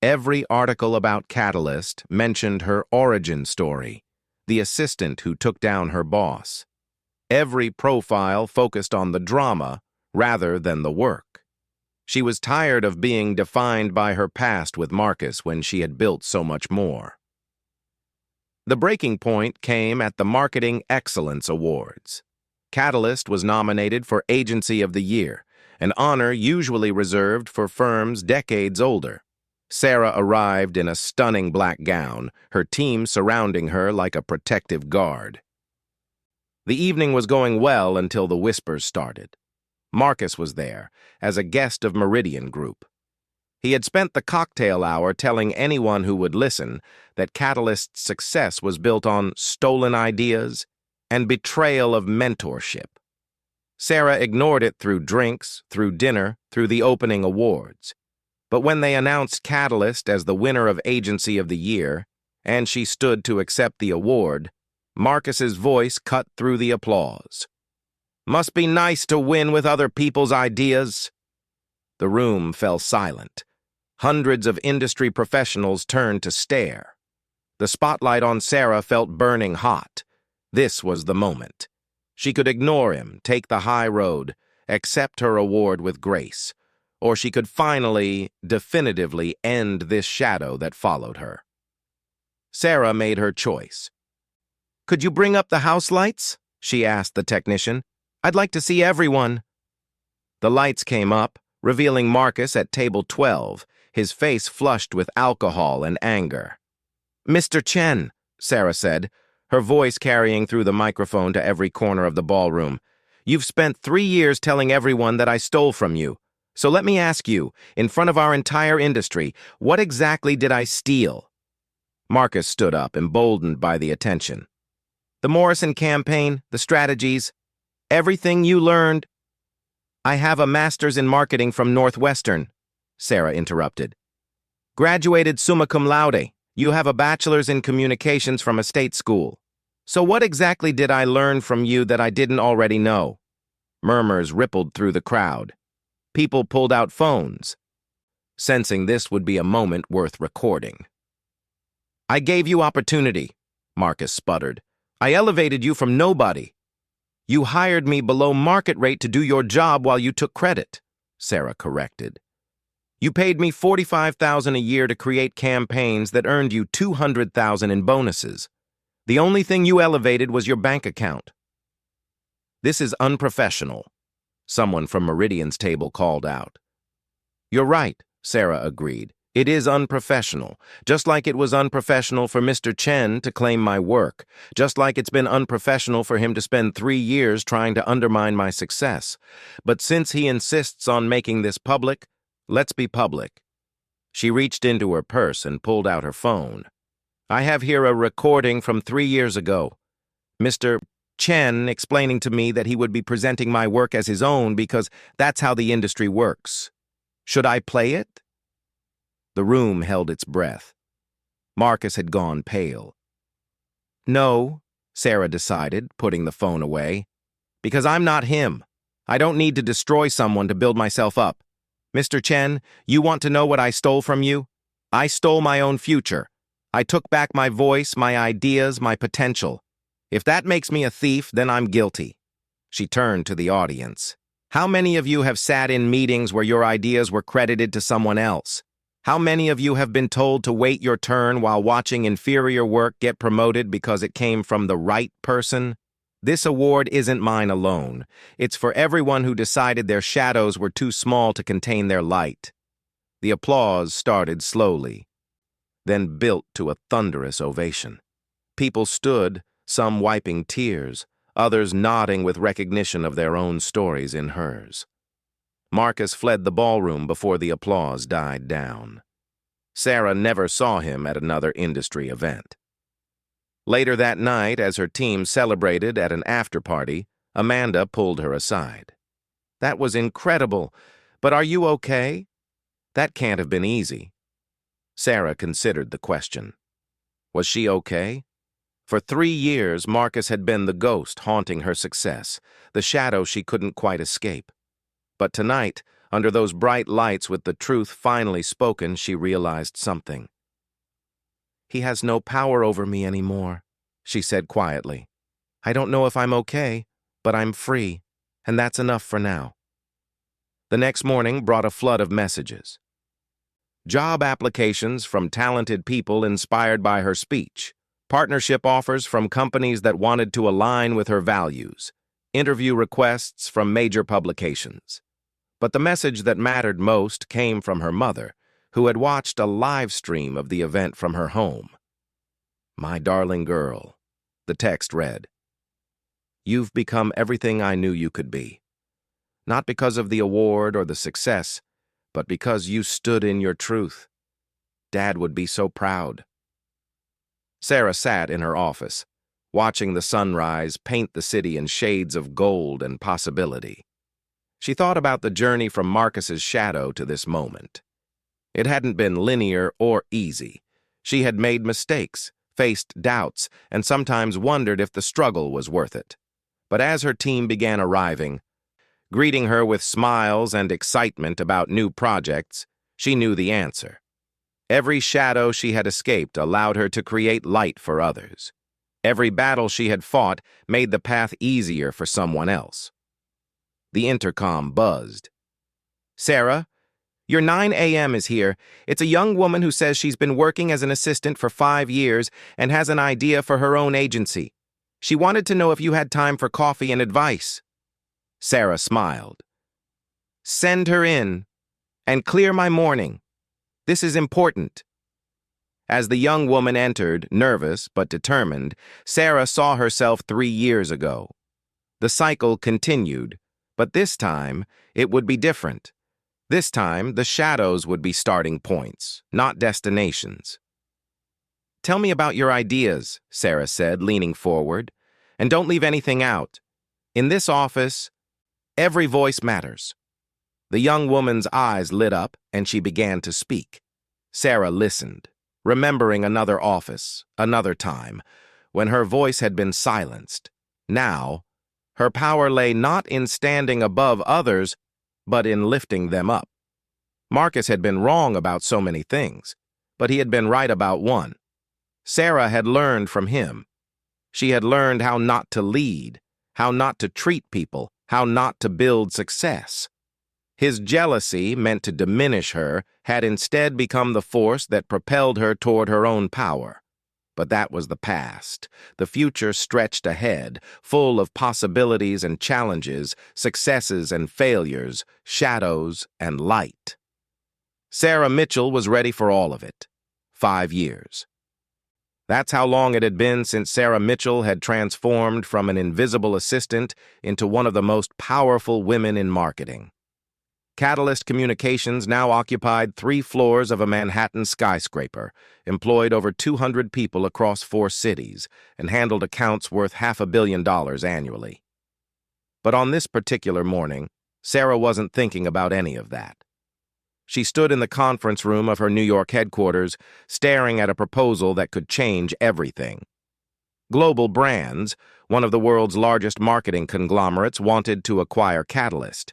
Every article about Catalyst mentioned her origin story, the assistant who took down her boss. Every profile focused on the drama rather than the work. She was tired of being defined by her past with Marcus when she had built so much more. The breaking point came at the Marketing Excellence Awards. Catalyst was nominated for Agency of the Year, an honor usually reserved for firms decades older. Sarah arrived in a stunning black gown, her team surrounding her like a protective guard. The evening was going well until the whispers started. Marcus was there, as a guest of Meridian Group. He had spent the cocktail hour telling anyone who would listen that Catalyst's success was built on stolen ideas and betrayal of mentorship. Sarah ignored it through drinks, through dinner, through the opening awards. But when they announced Catalyst as the winner of Agency of the Year, and she stood to accept the award, Marcus's voice cut through the applause. "Must be nice to win with other people's ideas." The room fell silent. Hundreds of industry professionals turned to stare. The spotlight on Sarah felt burning hot. This was the moment. She could ignore him, take the high road, accept her award with grace, or she could finally, definitively end this shadow that followed her. Sarah made her choice. "Could you bring up the house lights?" she asked the technician. "I'd like to see everyone." The lights came up, revealing Marcus at table 12, his face flushed with alcohol and anger. "Mr. Chen," Sarah said, her voice carrying through the microphone to every corner of the ballroom. "You've spent 3 years telling everyone that I stole from you. So let me ask you, in front of our entire industry, what exactly did I steal?" Marcus stood up, emboldened by the attention. "The Morrison campaign, the strategies, everything you learned." "I have a master's in marketing from Northwestern," Sarah interrupted. "Graduated summa cum laude. You have a bachelor's in communications from a state school. So what exactly did I learn from you that I didn't already know?" Murmurs rippled through the crowd. People pulled out phones, sensing this would be a moment worth recording. "I gave you opportunity," Marcus sputtered. "I elevated you from nobody." "You hired me below market rate to do your job while you took credit," Sarah corrected. "You paid me $45,000 a year to create campaigns that earned you $200,000 in bonuses. The only thing you elevated was your bank account." "This is unprofessional," someone from Meridian's table called out. "You're right," Sarah agreed. "It is unprofessional, just like it was unprofessional for Mr. Chen to claim my work, just like it's been unprofessional for him to spend 3 years trying to undermine my success. But since he insists on making this public, let's be public." She reached into her purse and pulled out her phone. "I have here a recording from 3 years ago. Mr. Chen explaining to me that he would be presenting my work as his own because that's how the industry works. Should I play it?" The room held its breath. Marcus had gone pale. "No," Sarah decided, putting the phone away. "Because I'm not him. I don't need to destroy someone to build myself up. Mr. Chen, you want to know what I stole from you? I stole my own future. I took back my voice, my ideas, my potential. If that makes me a thief, then I'm guilty." She turned to the audience. "How many of you have sat in meetings where your ideas were credited to someone else? How many of you have been told to wait your turn while watching inferior work get promoted because it came from the right person? This award isn't mine alone. It's for everyone who decided their shadows were too small to contain their light." The applause started slowly, then built to a thunderous ovation. People stood, some wiping tears, others nodding with recognition of their own stories in hers. Marcus fled the ballroom before the applause died down. Sarah never saw him at another industry event. Later that night, as her team celebrated at an after-party, Amanda pulled her aside. "That was incredible, but are you okay? That can't have been easy." Sarah considered the question. Was she okay? For 3 years, Marcus had been the ghost haunting her success, the shadow she couldn't quite escape. But tonight, under those bright lights with the truth finally spoken, she realized something. "He has no power over me anymore," she said quietly. "I don't know if I'm okay, but I'm free, and that's enough for now." The next morning brought a flood of messages. Job applications from talented people inspired by her speech, partnership offers from companies that wanted to align with her values, interview requests from major publications. But the message that mattered most came from her mother, who had watched a live stream of the event from her home. "My darling girl," the text read, "you've become everything I knew you could be. Not because of the award or the success, but because you stood in your truth. Dad would be so proud." Sarah sat in her office, watching the sunrise paint the city in shades of gold and possibility. She thought about the journey from Marcus's shadow to this moment. It hadn't been linear or easy. She had made mistakes, faced doubts, and sometimes wondered if the struggle was worth it. But as her team began arriving, greeting her with smiles and excitement about new projects, she knew the answer. Every shadow she had escaped allowed her to create light for others. Every battle she had fought made the path easier for someone else. The intercom buzzed. "Sarah, your 9 a.m. is here. It's a young woman who says she's been working as an assistant for 5 years and has an idea for her own agency. She wanted to know if you had time for coffee and advice." Sarah smiled. "Send her in, and clear my morning. This is important." As the young woman entered, nervous but determined, Sarah saw herself 3 years ago. The cycle continued, but this time it would be different. This time, the shadows would be starting points, not destinations. "Tell me about your ideas," Sarah said, leaning forward. "And don't leave anything out. In this office, every voice matters." The young woman's eyes lit up, and she began to speak. Sarah listened, remembering another office, another time, when her voice had been silenced. Now, her power lay not in standing above others, but in lifting them up. Marcus had been wrong about so many things, but he had been right about one. Sarah had learned from him. She had learned how not to lead, how not to treat people, how not to build success. His jealousy, meant to diminish her, had instead become the force that propelled her toward her own power. But that was the past. The future stretched ahead, full of possibilities and challenges, successes and failures, shadows and light. Sarah Mitchell was ready for all of it. 5 years. That's how long it had been since Sarah Mitchell had transformed from an invisible assistant into one of the most powerful women in marketing. Catalyst Communications now occupied 3 floors of a Manhattan skyscraper, employed over 200 people across 4 cities, and handled accounts worth $500 million annually. But on this particular morning, Sarah wasn't thinking about any of that. She stood in the conference room of her New York headquarters, staring at a proposal that could change everything. Global Brands, one of the world's largest marketing conglomerates, wanted to acquire Catalyst.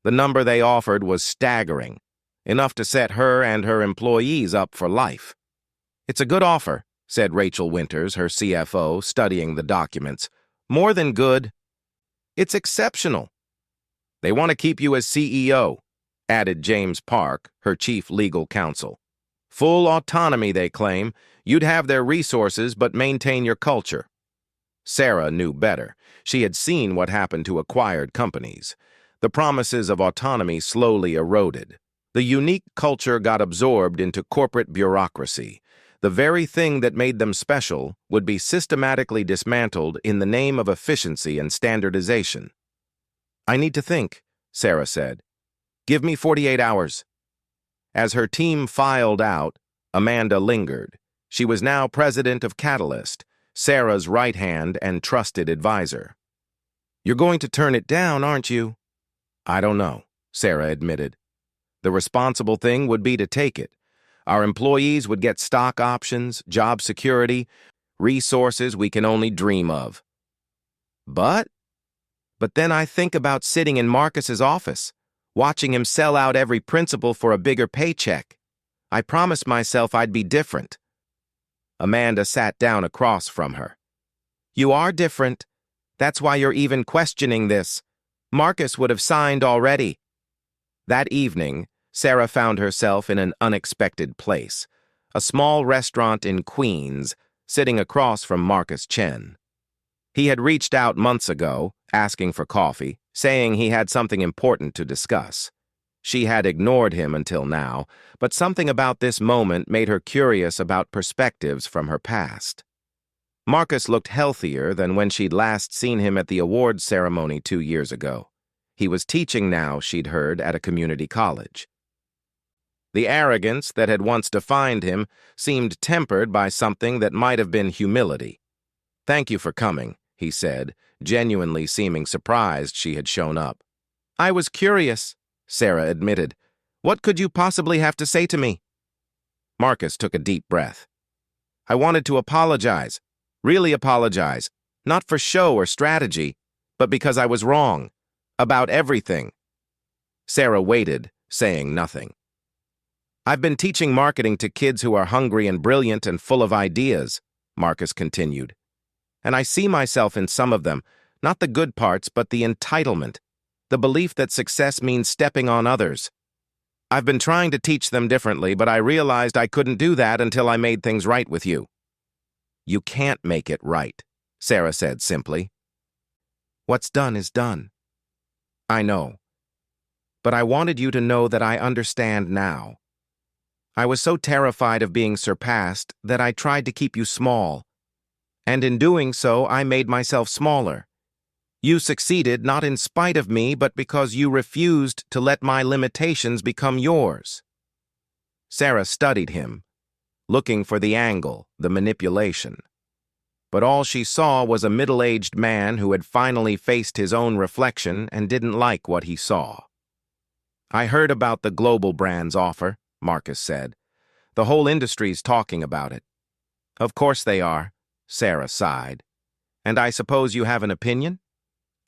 The number they offered was staggering, enough to set her and her employees up for life. "It's a good offer," said Rachel Winters, her CFO, studying the documents. "More than good. It's exceptional." "They want to keep you as CEO," added James Park, her chief legal counsel. "Full autonomy, they claim. You'd have their resources but maintain your culture." Sarah knew better. She had seen what happened to acquired companies. The promises of autonomy slowly eroded. The unique culture got absorbed into corporate bureaucracy. The very thing that made them special would be systematically dismantled in the name of efficiency and standardization. "I need to think," Sarah said. "Give me 48 hours. As her team filed out, Amanda lingered. She was now president of Catalyst, Sarah's right hand and trusted advisor. "You're going to turn it down, aren't you?" "I don't know," Sarah admitted. "The responsible thing would be to take it. Our employees would get stock options, job security, resources we can only dream of." But then I think about sitting in Marcus's office, watching him sell out every principal for a bigger paycheck. I promised myself I'd be different." Amanda sat down across from her. "You are different. That's why you're even questioning this. Marcus would have signed already." That evening, Sarah found herself in an unexpected place, a small restaurant in Queens, sitting across from Marcus Chen. He had reached out months ago, asking for coffee, saying he had something important to discuss. She had ignored him until now, but something about this moment made her curious about perspectives from her past. Marcus looked healthier than when she'd last seen him at the awards ceremony 2 years ago. He was teaching now, she'd heard, at a community college. The arrogance that had once defined him seemed tempered by something that might have been humility. "Thank you for coming," he said, genuinely seeming surprised she had shown up. "I was curious," Sarah admitted. "What could you possibly have to say to me?" Marcus took a deep breath. "I wanted to apologize. Really apologize, not for show or strategy, but because I was wrong. About everything." Sarah waited, saying nothing. "I've been teaching marketing to kids who are hungry and brilliant and full of ideas," Marcus continued. "And I see myself in some of them, not the good parts, but the entitlement, the belief that success means stepping on others. I've been trying to teach them differently, but I realized I couldn't do that until I made things right with you." "You can't make it right," Sarah said simply. "What's done is done." "I know. But I wanted you to know that I understand now. I was so terrified of being surpassed that I tried to keep you small. And in doing so, I made myself smaller. You succeeded not in spite of me, but because you refused to let my limitations become yours." Sarah studied him, looking for the angle, the manipulation. But all she saw was a middle-aged man who had finally faced his own reflection and didn't like what he saw. "I heard about the Global Brands offer," Marcus said. "The whole industry's talking about it." "Of course they are," Sarah sighed. "And I suppose you have an opinion?"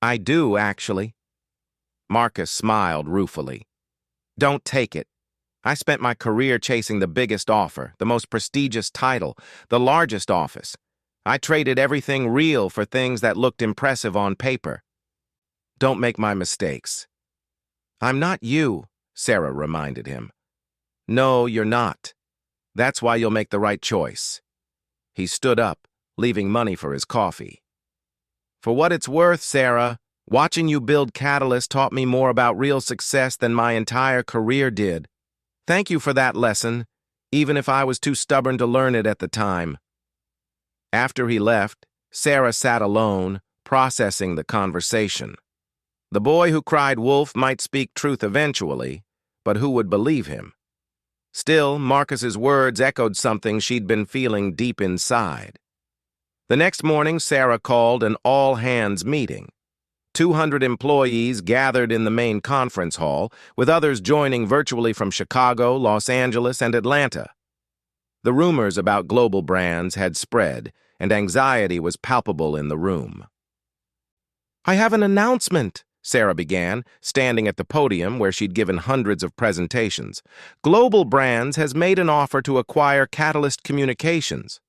"I do, actually." Marcus smiled ruefully. "Don't take it. I spent my career chasing the biggest offer, the most prestigious title, the largest office. I traded everything real for things that looked impressive on paper. Don't make my mistakes." "I'm not you," Sarah reminded him. "No, you're not. That's why you'll make the right choice." He stood up, leaving money for his coffee. "For what it's worth, Sarah, watching you build Catalyst taught me more about real success than my entire career did. Thank you for that lesson, even if I was too stubborn to learn it at the time." After he left, Sarah sat alone, processing the conversation. The boy who cried wolf might speak truth eventually, but who would believe him? Still, Marcus's words echoed something she'd been feeling deep inside. The next morning, Sarah called an all-hands meeting. 200 employees gathered in the main conference hall, with others joining virtually from Chicago, Los Angeles, and Atlanta. The rumors about Global Brands had spread, and anxiety was palpable in the room. "I have an announcement," Sarah began, standing at the podium where she'd given hundreds of presentations. "Global Brands has made an offer to acquire Catalyst Communications."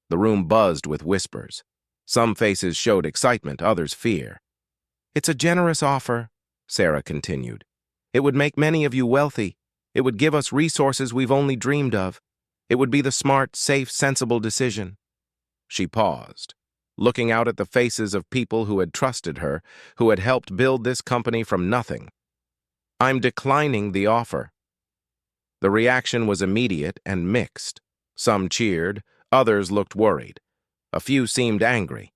The room buzzed with whispers. Some faces showed excitement, others fear. "It's a generous offer," Sarah continued. "It would make many of you wealthy. It would give us resources we've only dreamed of. It would be the smart, safe, sensible decision." She paused, looking out at the faces of people who had trusted her, who had helped build this company from nothing. "I'm declining the offer." The reaction was immediate and mixed. Some cheered, others looked worried. A few seemed angry.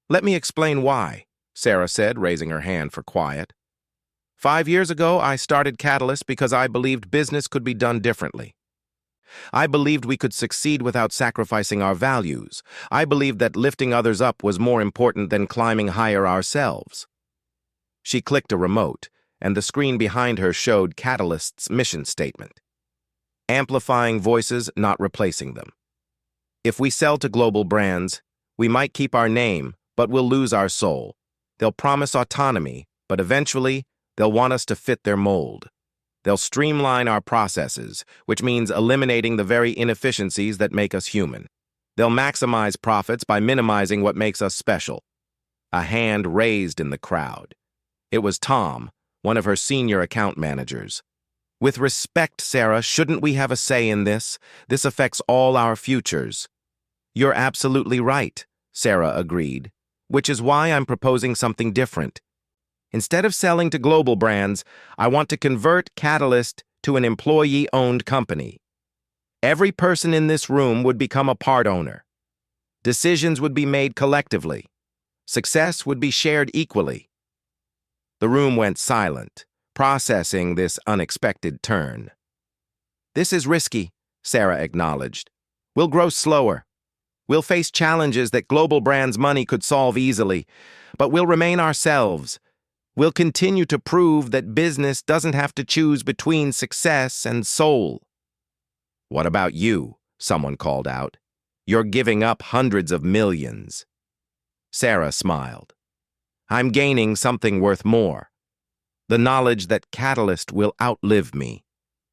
"Let me explain why," Sarah said, raising her hand for quiet. 5 years ago, I started Catalyst because I believed business could be done differently. I believed we could succeed without sacrificing our values. I believed that lifting others up was more important than climbing higher ourselves. She clicked a remote, and the screen behind her showed Catalyst's mission statement. Amplifying voices, not replacing them. If we sell to Global Brands, we might keep our name, but we'll lose our soul. They'll promise autonomy, but eventually, they'll want us to fit their mold. They'll streamline our processes, which means eliminating the very inefficiencies that make us human. They'll maximize profits by minimizing what makes us special. A hand raised in the crowd. It was Tom, one of her senior account managers. "With respect, Sarah, shouldn't we have a say in this? This affects all our futures." "You're absolutely right," Sarah agreed, "which is why I'm proposing something different. Instead of selling to Global Brands, I want to convert Catalyst to an employee-owned company. Every person in this room would become a part owner. Decisions would be made collectively. Success would be shared equally." The room went silent, processing this unexpected turn. "This is risky," Sarah acknowledged. "We'll grow slower. We'll face challenges that Global Brands money could solve easily, but we'll remain ourselves. We'll continue to prove that business doesn't have to choose between success and soul." "What about you?" someone called out. "You're giving up hundreds of millions." Sarah smiled. "I'm gaining something worth more. The knowledge that Catalyst will outlive me,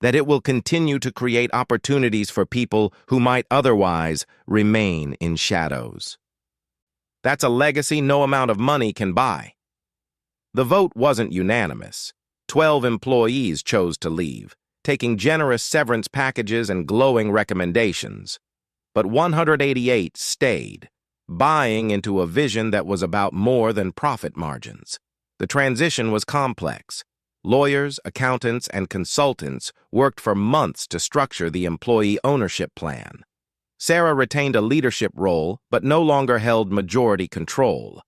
that it will continue to create opportunities for people who might otherwise remain in shadows. That's a legacy no amount of money can buy." The vote wasn't unanimous. 12 employees chose to leave, taking generous severance packages and glowing recommendations. But 188 stayed, buying into a vision that was about more than profit margins. The transition was complex. Lawyers, accountants, and consultants worked for months to structure the employee ownership plan. Sarah retained a leadership role but no longer held majority control.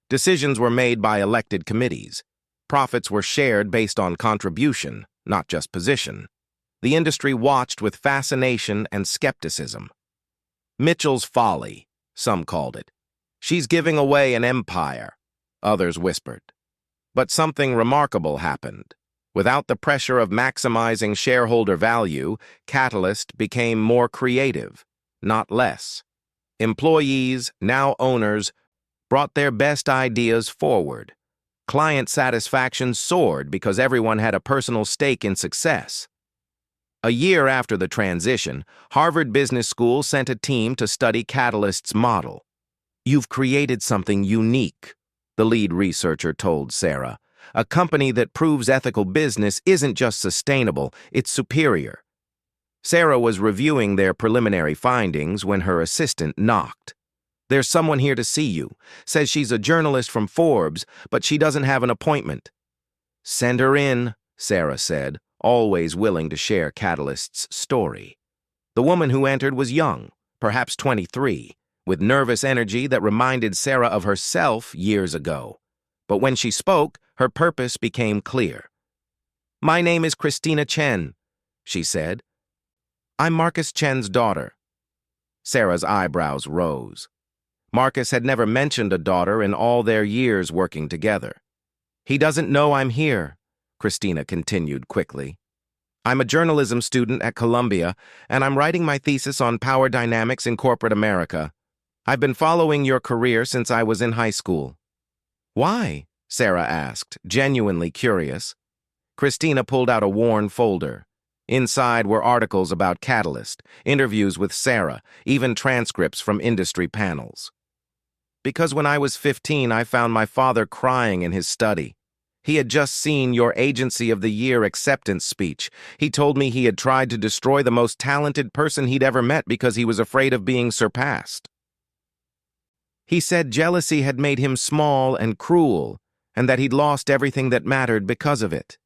Decisions were made by elected committees. Profits were shared based on contribution, not just position. The industry watched with fascination and skepticism. Mitchell's folly, some called it. She's giving away an empire, others whispered. But something remarkable happened. Without the pressure of maximizing shareholder value, Catalyst became more creative, not less. Employees, now owners, brought their best ideas forward. Client satisfaction soared because everyone had a personal stake in success. A year after the transition, Harvard Business School sent a team to study Catalyst's model. "You've created something unique," the lead researcher told Sarah. "A company that proves ethical business isn't just sustainable, it's superior." Sarah was reviewing their preliminary findings when her assistant knocked. "There's someone here to see you. Says she's a journalist from Forbes, but she doesn't have an appointment." "Send her in," Sarah said, always willing to share Catalyst's story. The woman who entered was young, perhaps 23, with nervous energy that reminded Sarah of herself years ago. But when she spoke, her purpose became clear. "My name is Christina Chen," she said. "I'm Marcus Chen's daughter." Sarah's eyebrows rose. Marcus had never mentioned a daughter in all their years working together. "He doesn't know I'm here," Christina continued quickly. "I'm a journalism student at Columbia, and I'm writing my thesis on power dynamics in corporate America. I've been following your career since I was in high school." "Why?" Sarah asked, genuinely curious. Christina pulled out a worn folder. Inside were articles about Catalyst, interviews with Sarah, even transcripts from industry panels. "Because when I was 15, I found my father crying in his study. He had just seen your Agency of the Year acceptance speech. He told me he had tried to destroy the most talented person he'd ever met because he was afraid of being surpassed. He said jealousy had made him small and cruel, and that he'd lost everything that mattered because of it."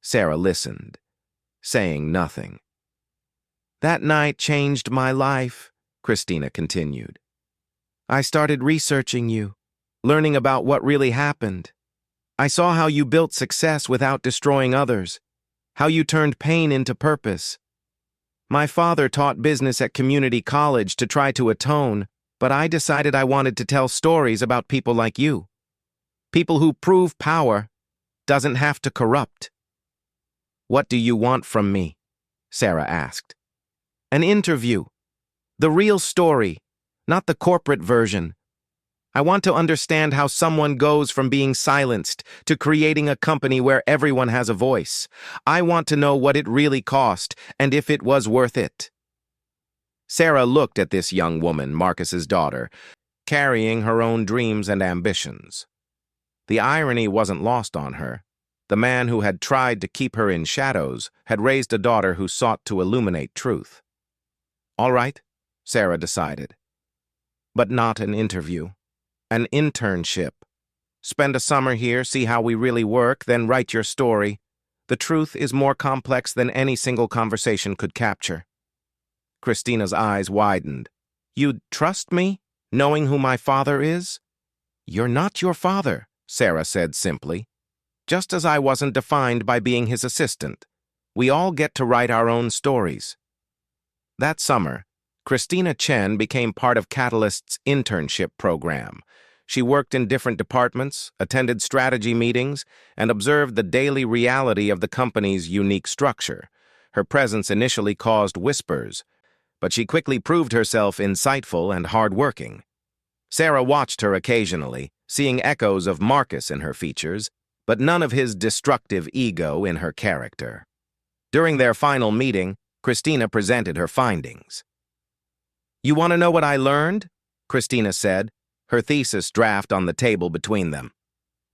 Sarah listened, saying nothing. "That night changed my life," Christina continued. "I started researching you, learning about what really happened. I saw how you built success without destroying others, how you turned pain into purpose. My father taught business at community college to try to atone, but I decided I wanted to tell stories about people like you. People who prove power doesn't have to corrupt." "What do you want from me?" Sarah asked. "An interview. The real story, not the corporate version. I want to understand how someone goes from being silenced to creating a company where everyone has a voice. I want to know what it really cost and if it was worth it." Sarah looked at this young woman, Marcus's daughter, carrying her own dreams and ambitions. The irony wasn't lost on her. The man who had tried to keep her in shadows had raised a daughter who sought to illuminate truth. "All right," Sarah decided. "But not an interview. An internship. Spend a summer here, see how we really work, then write your story. The truth is more complex than any single conversation could capture." Christina's eyes widened. "You'd trust me, knowing who my father is?" "You're not your father," Sarah said simply. "Just as I wasn't defined by being his assistant. We all get to write our own stories." That summer, Christina Chen became part of Catalyst's internship program. She worked in different departments, attended strategy meetings, and observed the daily reality of the company's unique structure. Her presence initially caused whispers, but she quickly proved herself insightful and hardworking. Sarah watched her occasionally, seeing echoes of Marcus in her features, but none of his destructive ego in her character. During their final meeting, Christina presented her findings. "You want to know what I learned?" Christina said, her thesis draft on the table between them.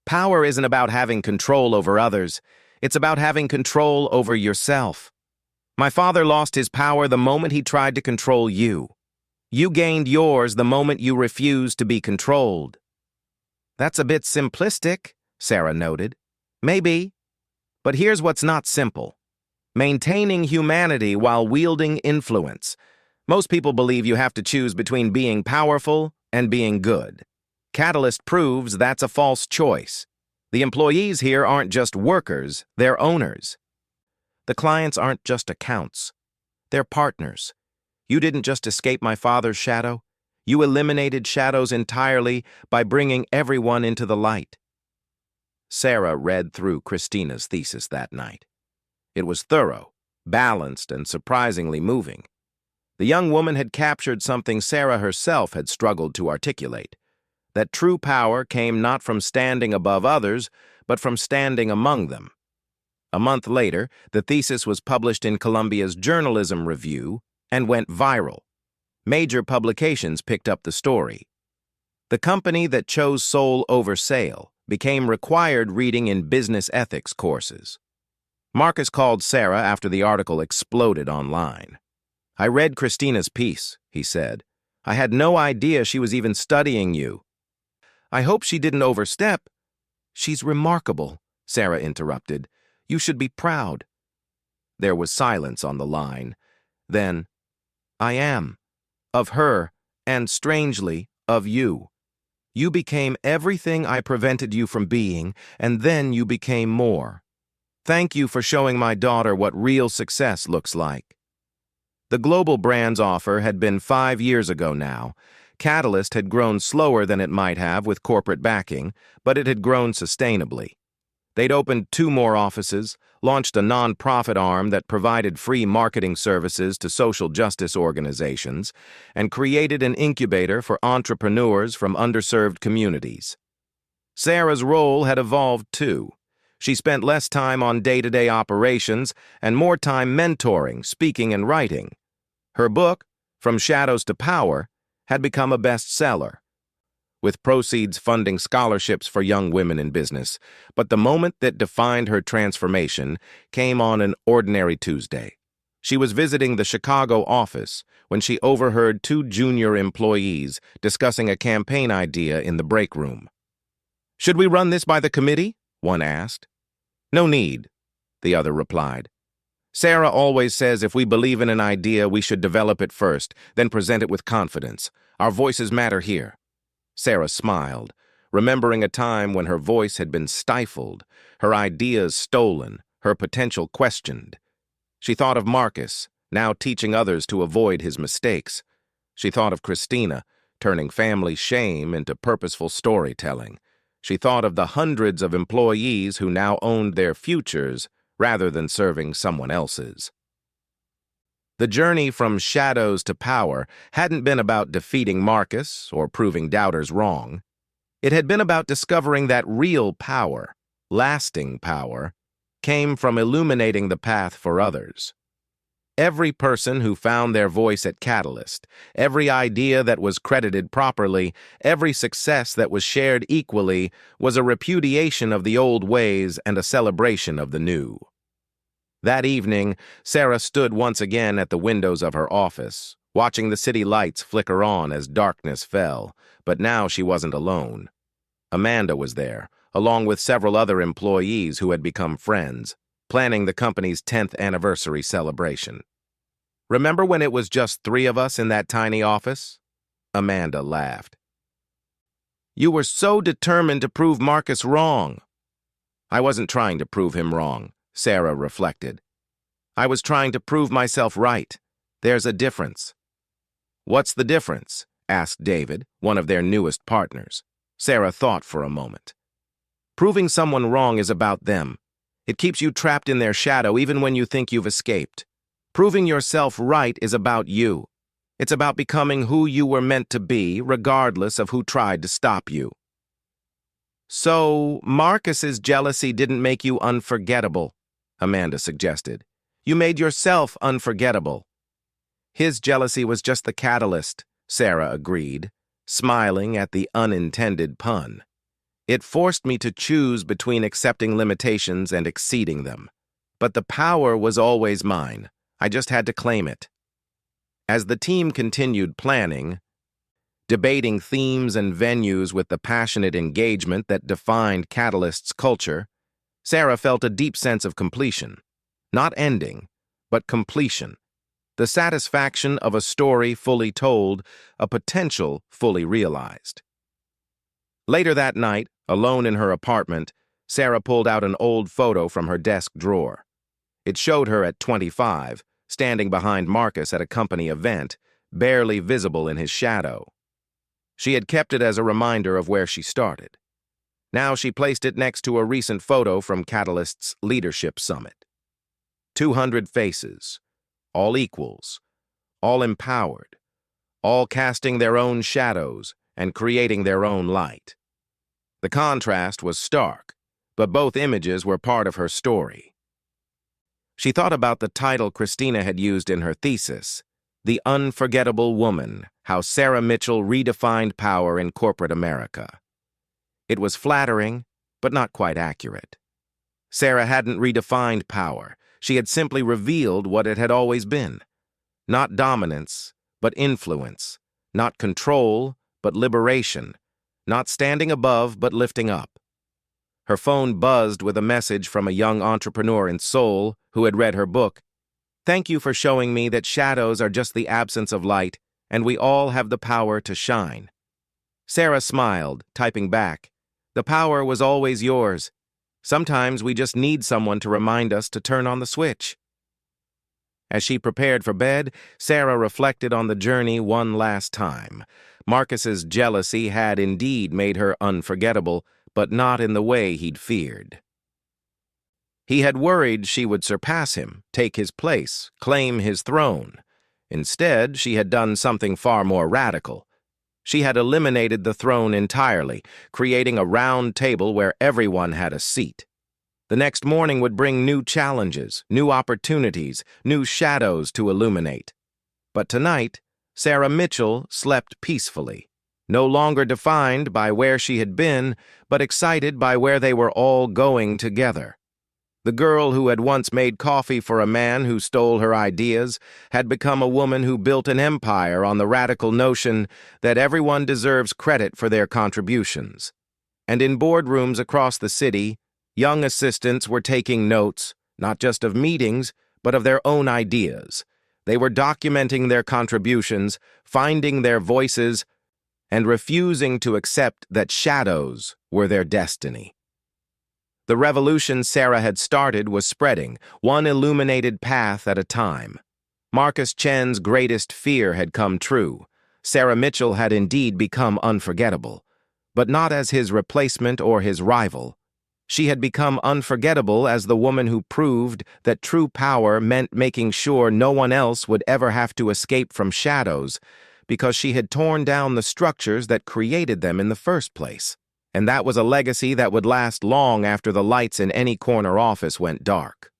"Power isn't about having control over others. It's about having control over yourself. My father lost his power the moment he tried to control you. You gained yours the moment you refused to be controlled." "That's a bit simplistic," Sarah noted. "Maybe, But here's what's not simple. Maintaining humanity while wielding influence. Most people believe you have to choose between being powerful and being good. Catalyst proves that's a false choice. The employees here aren't just workers, they're owners. The clients aren't just accounts, they're partners. You didn't just escape my father's shadow, you eliminated shadows entirely by bringing everyone into the light. Sarah read through Christina's thesis that night. It was thorough, balanced, and surprisingly moving. The young woman had captured something Sarah herself had struggled to articulate, that true power came not from standing above others, but from standing among them. A month later, the thesis was published in Columbia's Journalism Review and went viral. Major publications picked up the story. The company that chose soul over sale became required reading in business ethics courses. Marcus called Sarah after the article exploded online. "I read Christina's piece," he said. "I had no idea she was even studying you." "I hope she didn't overstep." "She's remarkable," Sarah interrupted. "You should be proud." There was silence on the line. Then, "I am. Of her, and strangely, of you. You became everything I prevented you from being, and then you became more. Thank you for showing my daughter what real success looks like." The global brand's offer had been 5 years ago now. Catalyst had grown slower than it might have with corporate backing, but it had grown sustainably. They'd opened 2 more offices, launched a non-profit arm that provided free marketing services to social justice organizations, and created an incubator for entrepreneurs from underserved communities. Sarah's role had evolved too. She spent less time on day-to-day operations and more time mentoring, speaking, and writing. Her book, From Shadows to Power, had become a bestseller, with proceeds funding scholarships for young women in business. But the moment that defined her transformation came on an ordinary Tuesday. She was visiting the Chicago office when she overheard 2 junior employees discussing a campaign idea in the break room. "Should we run this by the committee?" one asked. "No need," the other replied. "Sarah always says if we believe in an idea, we should develop it first, then present it with confidence. Our voices matter here." Sarah smiled, remembering a time when her voice had been stifled, her ideas stolen, her potential questioned. She thought of Marcus, now teaching others to avoid his mistakes. She thought of Christina, turning family shame into purposeful storytelling. She thought of the hundreds of employees who now owned their futures rather than serving someone else's. The journey from shadows to power hadn't been about defeating Marcus or proving doubters wrong. It had been about discovering that real power, lasting power, came from illuminating the path for others. Every person who found their voice at Catalyst, every idea that was credited properly, every success that was shared equally, was a repudiation of the old ways and a celebration of the new. That evening, Sarah stood once again at the windows of her office, watching the city lights flicker on as darkness fell, but now she wasn't alone. Amanda was there, along with several other employees who had become friends, planning the company's 10th anniversary celebration. "Remember when it was just 3 of us in that tiny office?" Amanda laughed. "You were so determined to prove Marcus wrong." "I wasn't trying to prove him wrong," Sarah reflected. "I was trying to prove myself right. There's a difference." "What's the difference?" asked David, one of their newest partners. Sarah thought for a moment. "Proving someone wrong is about them. It keeps you trapped in their shadow even when you think you've escaped. Proving yourself right is about you. It's about becoming who you were meant to be, regardless of who tried to stop you." "So, Marcus's jealousy didn't make you unforgettable," Amanda suggested. "You made yourself unforgettable." "His jealousy was just the catalyst," Sarah agreed, smiling at the unintended pun. "It forced me to choose between accepting limitations and exceeding them. But the power was always mine. I just had to claim it." As the team continued planning, debating themes and venues with the passionate engagement that defined Catalyst's culture, Sarah felt a deep sense of completion. Not ending, but completion. The satisfaction of a story fully told, a potential fully realized. Later that night, alone in her apartment, Sarah pulled out an old photo from her desk drawer. It showed her at 25, standing behind Marcus at a company event, barely visible in his shadow. She had kept it as a reminder of where she started. Now she placed it next to a recent photo from Catalyst's Leadership Summit. 200 faces, all equals, all empowered, all casting their own shadows and creating their own light. The contrast was stark, but both images were part of her story. She thought about the title Christina had used in her thesis, The Unforgettable Woman, How Sarah Mitchell Redefined Power in Corporate America. It was flattering, but not quite accurate. Sarah hadn't redefined power. She had simply revealed what it had always been. Not dominance, but influence. Not control, but liberation. Not standing above, but lifting up. Her phone buzzed with a message from a young entrepreneur in Seoul who had read her book. "Thank you for showing me that shadows are just the absence of light, and we all have the power to shine." Sarah smiled, typing back, "The power was always yours. Sometimes we just need someone to remind us to turn on the switch." As she prepared for bed, Sarah reflected on the journey one last time. Marcus's jealousy had indeed made her unforgettable, but not in the way he'd feared. He had worried she would surpass him, take his place, claim his throne. Instead, she had done something far more radical. She had eliminated the throne entirely, creating a round table where everyone had a seat. The next morning would bring new challenges, new opportunities, new shadows to illuminate. But tonight, Sarah Mitchell slept peacefully, no longer defined by where she had been, but excited by where they were all going together. The girl who had once made coffee for a man who stole her ideas had become a woman who built an empire on the radical notion that everyone deserves credit for their contributions. And in boardrooms across the city, young assistants were taking notes, not just of meetings, but of their own ideas. They were documenting their contributions, finding their voices, and refusing to accept that shadows were their destiny. The revolution Sarah had started was spreading, one illuminated path at a time. Marcus Chen's greatest fear had come true. Sarah Mitchell had indeed become unforgettable, but not as his replacement or his rival. She had become unforgettable as the woman who proved that true power meant making sure no one else would ever have to escape from shadows, because she had torn down the structures that created them in the first place. And that was a legacy that would last long after the lights in any corner office went dark.